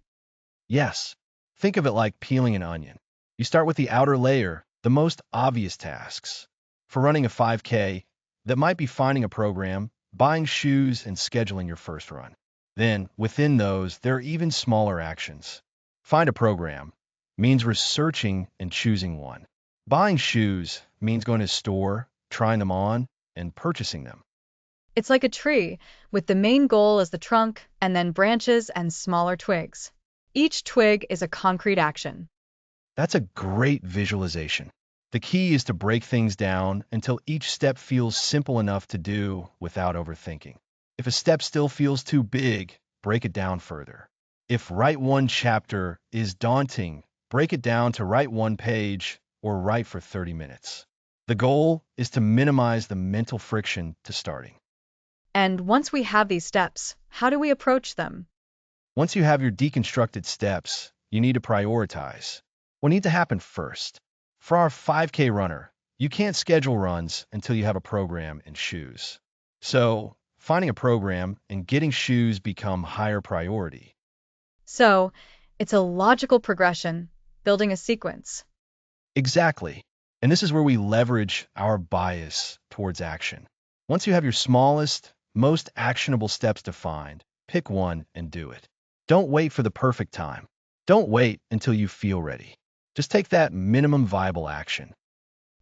Yes, Think of it like peeling an onion. You start with the outer layer, the most obvious tasks. For running a 5K, that might be finding a program, buying shoes, and scheduling your first run. Then, within those, there are even smaller actions. Find a program means researching and choosing one. Buying shoes means going to a store, trying them on, and purchasing them. It's like a tree, with the main goal as the trunk, and then branches and smaller twigs. Each twig is a concrete action. That's a great visualization. The key is to break things down until each step feels simple enough to do without overthinking. If a step still feels too big, break it down further. If write one chapter is daunting, break it down to write one page or write for 30 minutes. The goal is to minimize the mental friction to starting. And once we have these steps, how do we approach them? Once you have your deconstructed steps, you need to prioritize. What needs to happen first? For our 5K runner, you can't schedule runs until you have a program and shoes. So, finding a program and getting shoes become higher priority. So, it's a logical progression, building a sequence. Exactly. And this is where we leverage our bias towards action. Once you have your smallest, most actionable steps defined, pick one and do it. Don't wait for the perfect time. Don't wait until you feel ready. Just take that minimum viable action.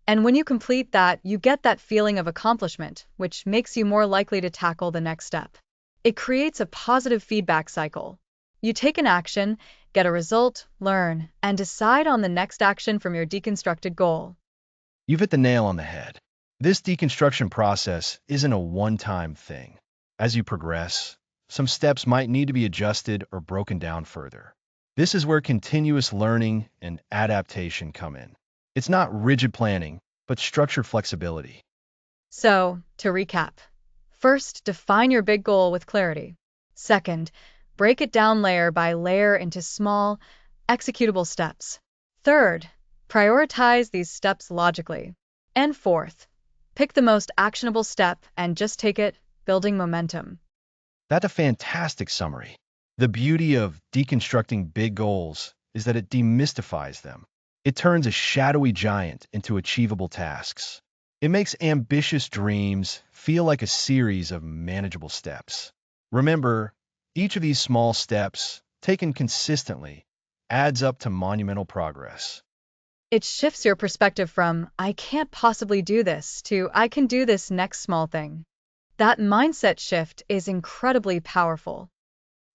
And when you complete that, you get that feeling of accomplishment, which makes you more likely to tackle the next step. It creates a positive feedback cycle. You take an action, get a result, learn, and decide on the next action from your deconstructed goal. You've hit the nail on the head. This deconstruction process isn't a one-time thing. As you progress, some steps might need to be adjusted or broken down further. This is where continuous learning and adaptation come in. It's not rigid planning, but structured flexibility. So, to recap, first, define your big goal with clarity. Second, break it down layer by layer into small, executable steps. Third, prioritize these steps logically. And fourth, pick the most actionable step and just take it, building momentum. That's a fantastic summary. The beauty of deconstructing big goals is that it demystifies them. It turns a shadowy giant into achievable tasks. It makes ambitious dreams feel like a series of manageable steps. Remember, each of these small steps, taken consistently, adds up to monumental progress. It shifts your perspective from, I can't possibly do this, to, I can do this next small thing. That mindset shift is incredibly powerful.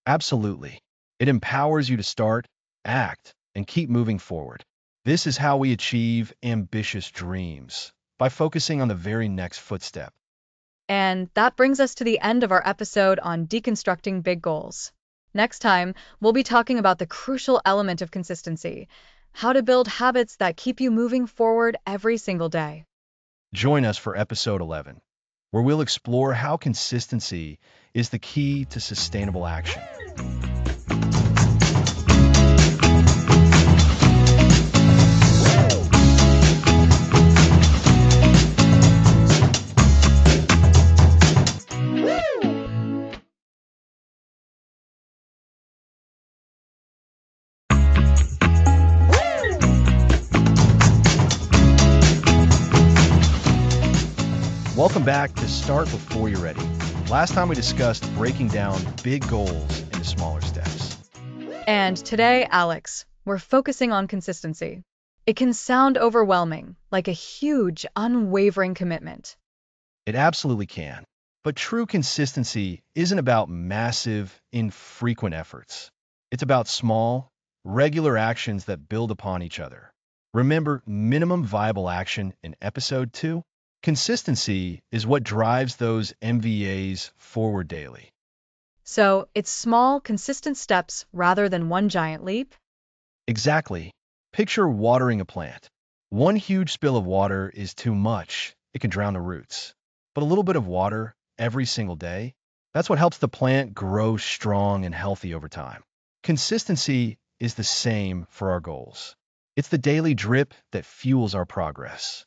Absolutely. It empowers you to start, act, and keep moving forward. This is how we achieve ambitious dreams, by focusing on the very next footstep. And that brings us to the end of our episode on deconstructing big goals. Next time, we'll be talking about the crucial element of consistency, how to build habits that keep you moving forward every single day. Join us for episode 11, where we'll explore how consistency is the key to sustainable action. Welcome back to Start Before You're Ready. Last time we discussed breaking down big goals into smaller steps. And today, Alex, we're focusing on consistency. It can sound overwhelming, like a huge, unwavering commitment. It absolutely can. But true consistency isn't about massive, infrequent efforts. It's about small, regular actions that build upon each other. Remember minimum viable action in episode 2? Consistency is what drives those MVAs forward daily. So, it's small, consistent steps rather than one giant leap? Exactly. Picture watering a plant. One huge spill of water is too much. It can drown the roots. But a little bit of water every single day, that's what helps the plant grow strong and healthy over time. Consistency is the same for our goals. It's the daily drip that fuels our progress.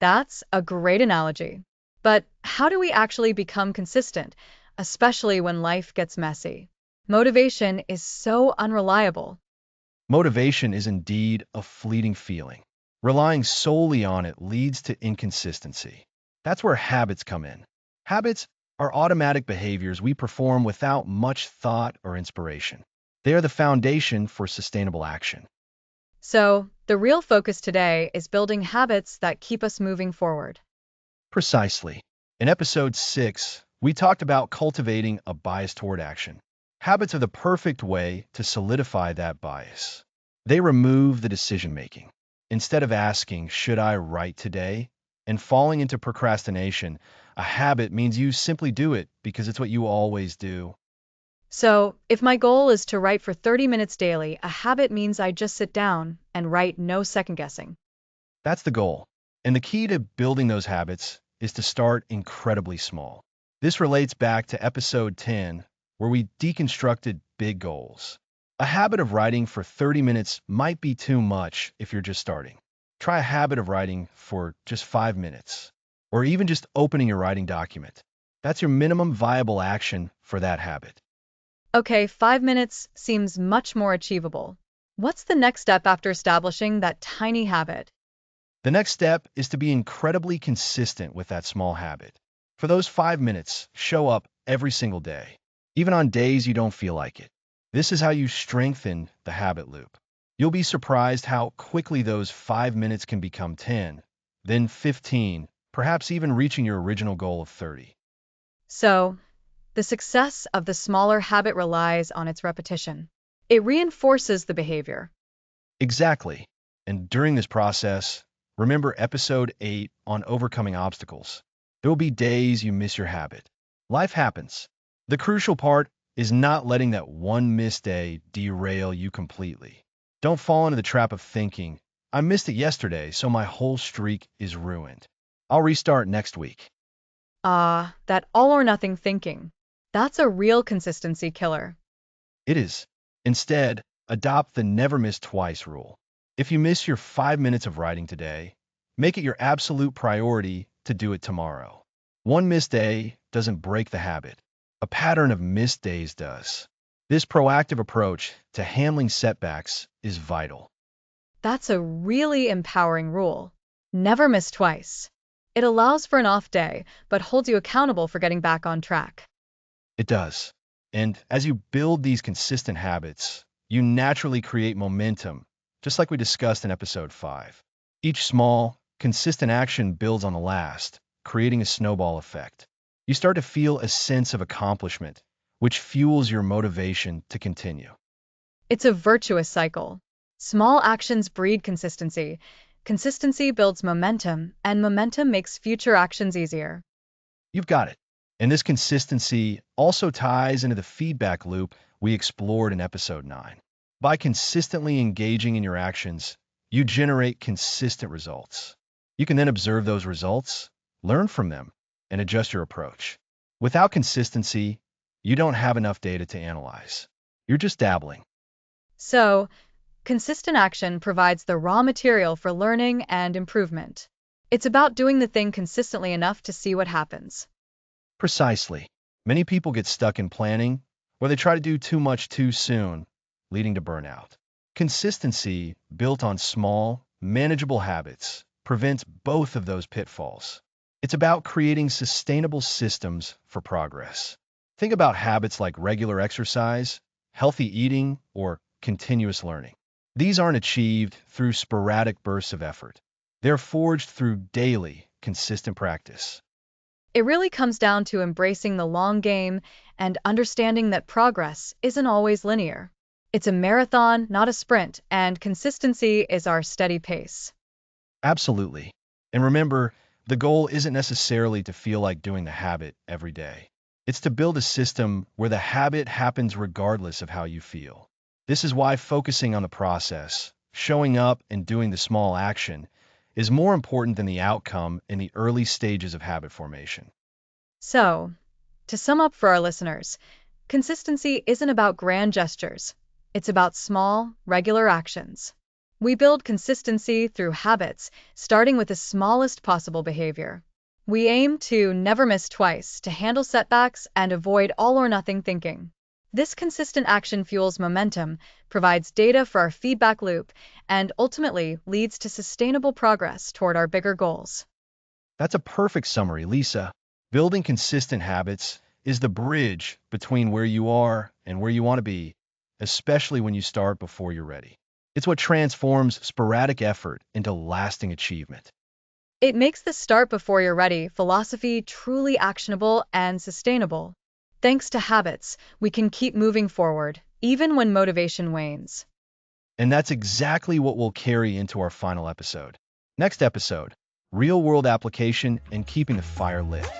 That's a great analogy. But how do we actually become consistent, especially when life gets messy? Motivation is so unreliable. Motivation is indeed a fleeting feeling. Relying solely on it leads to inconsistency. That's where habits come in. Habits are automatic behaviors we perform without much thought or inspiration. They are the foundation for sustainable action. So, the real focus today is building habits that keep us moving forward. Precisely. In episode 6, we talked about cultivating a bias toward action. Habits are the perfect way to solidify that bias. They remove the decision making. Instead of asking, should I write today? And falling into procrastination, a habit means you simply do it because it's what you always do. So, if my goal is to write for 30 minutes daily, a habit means I just sit down and write, no second guessing. That's the goal. And the key to building those habits is to start incredibly small. This relates back to episode 10, where we deconstructed big goals. A habit of writing for 30 minutes might be too much if you're just starting. Try a habit of writing for just 5 minutes, or even just opening your writing document. That's your minimum viable action for that habit. Okay, 5 minutes seems much more achievable. What's the next step after establishing that tiny habit? The next step is to be incredibly consistent with that small habit. For those 5 minutes, show up every single day, even on days you don't feel like it. This is how you strengthen the habit loop. You'll be surprised how quickly those 5 minutes can become 10, then 15, perhaps even reaching your original goal of 30. So, the success of the smaller habit relies on its repetition. It reinforces the behavior. Exactly. And during this process, remember episode 8 on overcoming obstacles. There will be days you miss your habit. Life happens. The crucial part is not letting that one missed day derail you completely. Don't fall into the trap of thinking, I missed it yesterday, so my whole streak is ruined. I'll restart next week. That all or nothing thinking. That's a real consistency killer. It is. Instead, adopt the never miss twice rule. If you miss your 5 minutes of writing today, make it your absolute priority to do it tomorrow. One missed day doesn't break the habit. A pattern of missed days does. This proactive approach to handling setbacks is vital. That's a really empowering rule. Never miss twice. It allows for an off day, but holds you accountable for getting back on track. It does. And as you build these consistent habits, you naturally create momentum, just like we discussed in episode 5. Each small, consistent action builds on the last, creating a snowball effect. You start to feel a sense of accomplishment, which fuels your motivation to continue. It's a virtuous cycle. Small actions breed consistency. Consistency builds momentum, and momentum makes future actions easier. You've got it. And this consistency also ties into the feedback loop we explored in episode 9. By consistently engaging in your actions, you generate consistent results. You can then observe those results, learn from them, and adjust your approach. Without consistency, you don't have enough data to analyze. You're just dabbling. So, consistent action provides the raw material for learning and improvement. It's about doing the thing consistently enough to see what happens. Precisely. Many people get stuck in planning, or they try to do too much too soon, leading to burnout. Consistency, built on small, manageable habits, prevents both of those pitfalls. It's about creating sustainable systems for progress. Think about habits like regular exercise, healthy eating, or continuous learning. These aren't achieved through sporadic bursts of effort. They're forged through daily, consistent practice. It really comes down to embracing the long game and understanding that progress isn't always linear. It's a marathon, not a sprint, and consistency is our steady pace. Absolutely. And remember, the goal isn't necessarily to feel like doing the habit every day. It's to build a system where the habit happens regardless of how you feel. This is why focusing on the process, showing up and doing the small action, is more important than the outcome in the early stages of habit formation. So, to sum up for our listeners, consistency isn't about grand gestures. It's about small, regular actions. We build consistency through habits, starting with the smallest possible behavior. We aim to never miss twice, to handle setbacks and avoid all or nothing thinking. This consistent action fuels momentum, provides data for our feedback loop, and ultimately leads to sustainable progress toward our bigger goals. That's a perfect summary, Lisa. Building consistent habits is the bridge between where you are and where you want to be, especially when you start before you're ready. It's what transforms sporadic effort into lasting achievement. It makes the start before you're ready philosophy truly actionable and sustainable. Thanks to habits, we can keep moving forward, even when motivation wanes. And that's exactly what we'll carry into our final episode. Next episode, real world application and keeping the fire lit.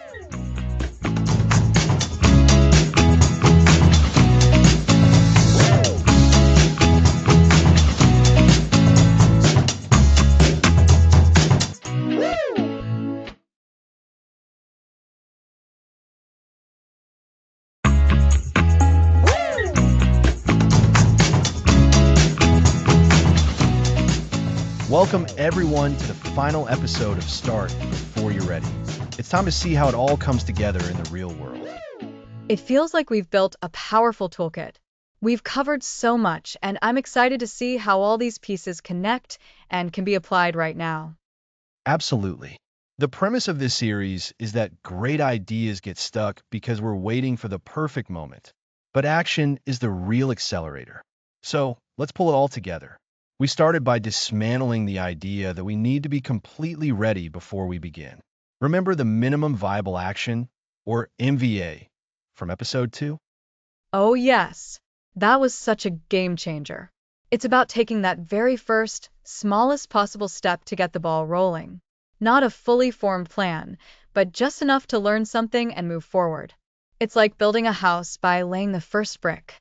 Welcome everyone to the final episode of Start Before You're Ready. It's time to see how it all comes together in the real world. It feels like we've built a powerful toolkit. We've covered so much, and I'm excited to see how all these pieces connect and can be applied right now. Absolutely. The premise of this series is that great ideas get stuck because we're waiting for the perfect moment. But action is the real accelerator. So let's pull it all together. We started by dismantling the idea that we need to be completely ready before we begin. Remember the minimum viable action, or MVA, from episode 2? Oh, yes, that was such a game changer. It's about taking that very first, smallest possible step to get the ball rolling. Not a fully formed plan, but just enough to learn something and move forward. It's like building a house by laying the first brick.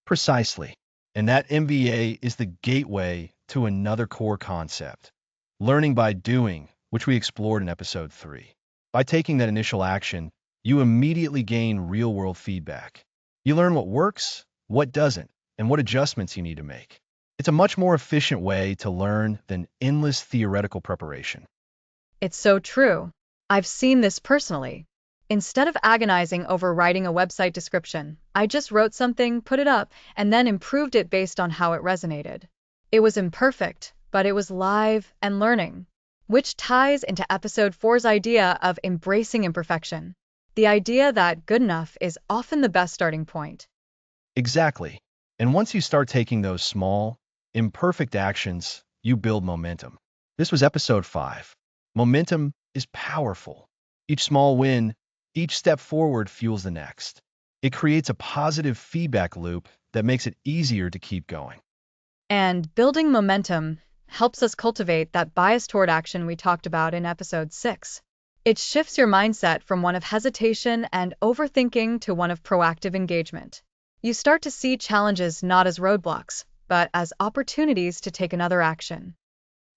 Precisely. And that MVA is the gateway to another core concept, learning by doing, which we explored in episode 3. By taking that initial action, you immediately gain real-world feedback. You learn what works, what doesn't, and what adjustments you need to make. It's a much more efficient way to learn than endless theoretical preparation. It's so true. I've seen this personally. Instead of agonizing over writing a website description, I just wrote something, put it up, and then improved it based on how it resonated. It was imperfect, but it was live and learning, which ties into episode 4's idea of embracing imperfection. The idea that good enough is often the best starting point. Exactly. And once you start taking those small, imperfect actions, you build momentum. This was episode 5. Momentum is powerful. Each small win, each step forward fuels the next. It creates a positive feedback loop that makes it easier to keep going. And building momentum helps us cultivate that bias toward action we talked about in episode 6. It shifts your mindset from one of hesitation and overthinking to one of proactive engagement. You start to see challenges not as roadblocks, but as opportunities to take another action.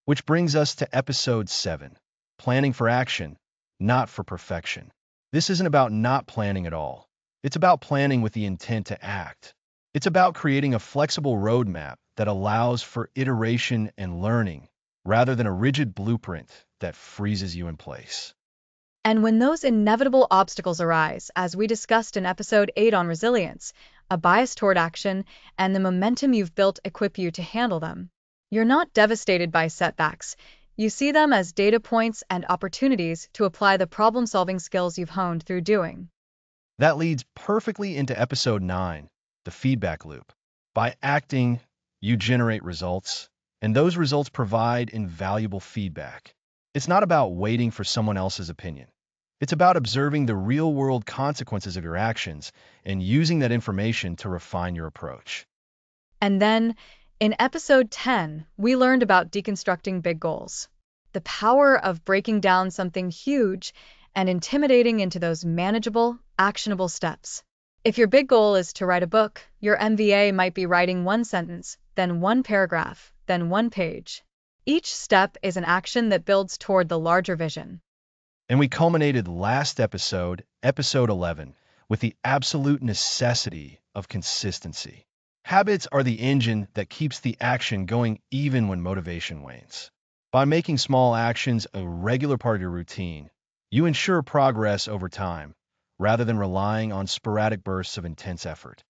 Which brings us to episode 7, planning for action, not for perfection. This isn't about not planning at all. It's about planning with the intent to act. It's about creating a flexible roadmap that allows for iteration and learning, rather than a rigid blueprint that freezes you in place. And when those inevitable obstacles arise, as we discussed in episode 8 on resilience, a bias toward action and the momentum you've built equip you to handle them. You're not devastated by setbacks. You see them as data points and opportunities to apply the problem-solving skills you've honed through doing. That leads perfectly into episode 9, the feedback loop. By acting, you generate results, and those results provide invaluable feedback. It's not about waiting for someone else's opinion. It's about observing the real-world consequences of your actions and using that information to refine your approach. And then, in episode 10, we learned about deconstructing big goals. The power of breaking down something huge and intimidating into those manageable, actionable steps. If your big goal is to write a book, your MVA might be writing one sentence, then one paragraph, then one page. Each step is an action that builds toward the larger vision. And we culminated last episode, episode 11, with the absolute necessity of consistency. Habits are the engine that keeps the action going even when motivation wanes. By making small actions a regular part of your routine, you ensure progress over time, rather than relying on sporadic bursts of intense effort.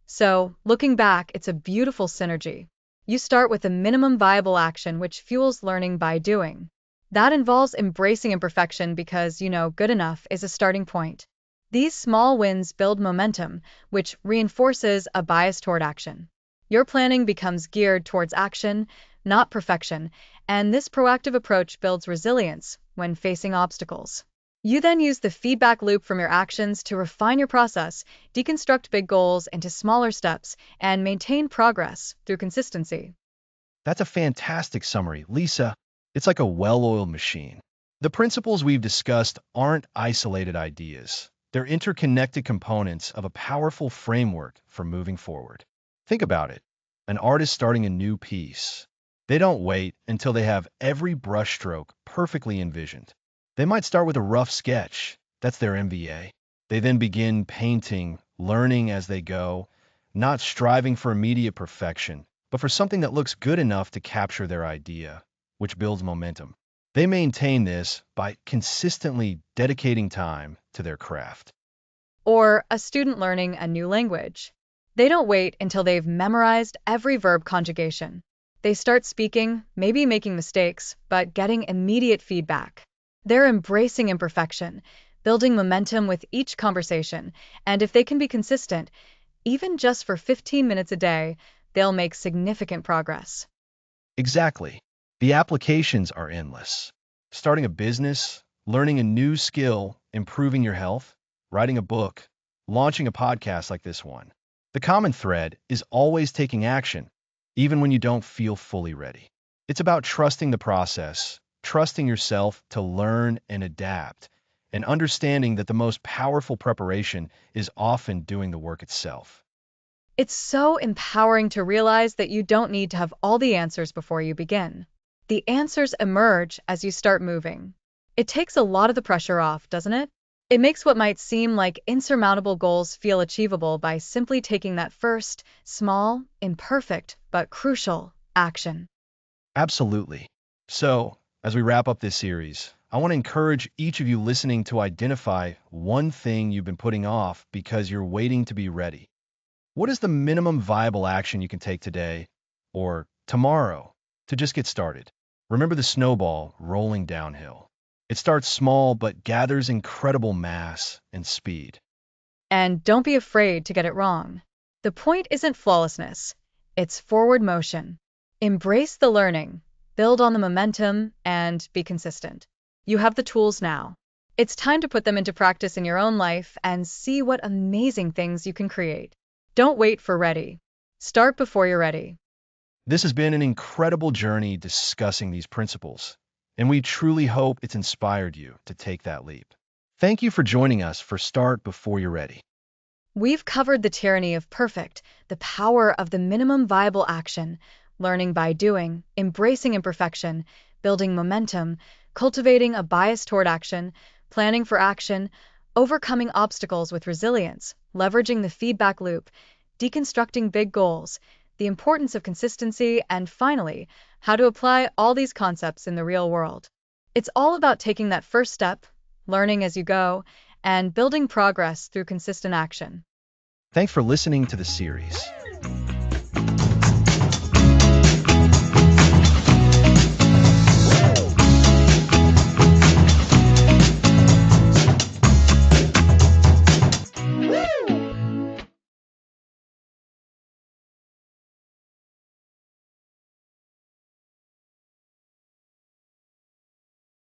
So, looking back, it's a beautiful synergy. You start with a minimum viable action which fuels learning by doing. That involves embracing imperfection because, good enough is a starting point. These small wins build momentum, which reinforces a bias toward action. Your planning becomes geared towards action, not perfection, and this proactive approach builds resilience when facing obstacles. You then use the feedback loop from your actions to refine your process, deconstruct big goals into smaller steps, and maintain progress through consistency. That's a fantastic summary, Lisa. It's like a well-oiled machine. The principles we've discussed aren't isolated ideas. They're interconnected components of a powerful framework for moving forward. Think about it. An artist starting a new piece. They don't wait until they have every brushstroke perfectly envisioned. They might start with a rough sketch. That's their MVA. They then begin painting, learning as they go, not striving for immediate perfection, but for something that looks good enough to capture their idea, which builds momentum. They maintain this by consistently dedicating time to their craft. Or a student learning a new language. They don't wait until they've memorized every verb conjugation. They start speaking, maybe making mistakes, but getting immediate feedback. They're embracing imperfection, building momentum with each conversation, and if they can be consistent, even just for 15 minutes a day, they'll make significant progress. Exactly. The applications are endless. Starting a business, learning a new skill, improving your health, writing a book, launching a podcast like this one. The common thread is always taking action, even when you don't feel fully ready. It's about trusting the process, trusting yourself to learn and adapt, and understanding that the most powerful preparation is often doing the work itself. It's so empowering to realize that you don't need to have all the answers before you begin. The answers emerge as you start moving. It takes a lot of the pressure off, doesn't it? It makes what might seem like insurmountable goals feel achievable by simply taking that first, small, imperfect, but crucial action. Absolutely. So, as we wrap up this series, I want to encourage each of you listening to identify one thing you've been putting off because you're waiting to be ready. What is the minimum viable action you can take today or tomorrow to just get started? Remember the snowball rolling downhill. It starts small but gathers incredible mass and speed. And don't be afraid to get it wrong. The point isn't flawlessness, it's forward motion. Embrace the learning, build on the momentum, and be consistent. You have the tools now. It's time to put them into practice in your own life and see what amazing things you can create. Don't wait for ready. Start before you're ready. This has been an incredible journey discussing these principles, and we truly hope it's inspired you to take that leap. Thank you for joining us for Start Before You're Ready. We've covered the tyranny of perfect, the power of the minimum viable action, learning by doing, embracing imperfection, building momentum, cultivating a bias toward action, planning for action, overcoming obstacles with resilience, leveraging the feedback loop, deconstructing big goals, the importance of consistency, and finally, how to apply all these concepts in the real world. It's all about taking that first step, learning as you go, and building progress through consistent action. Thanks for listening to the series.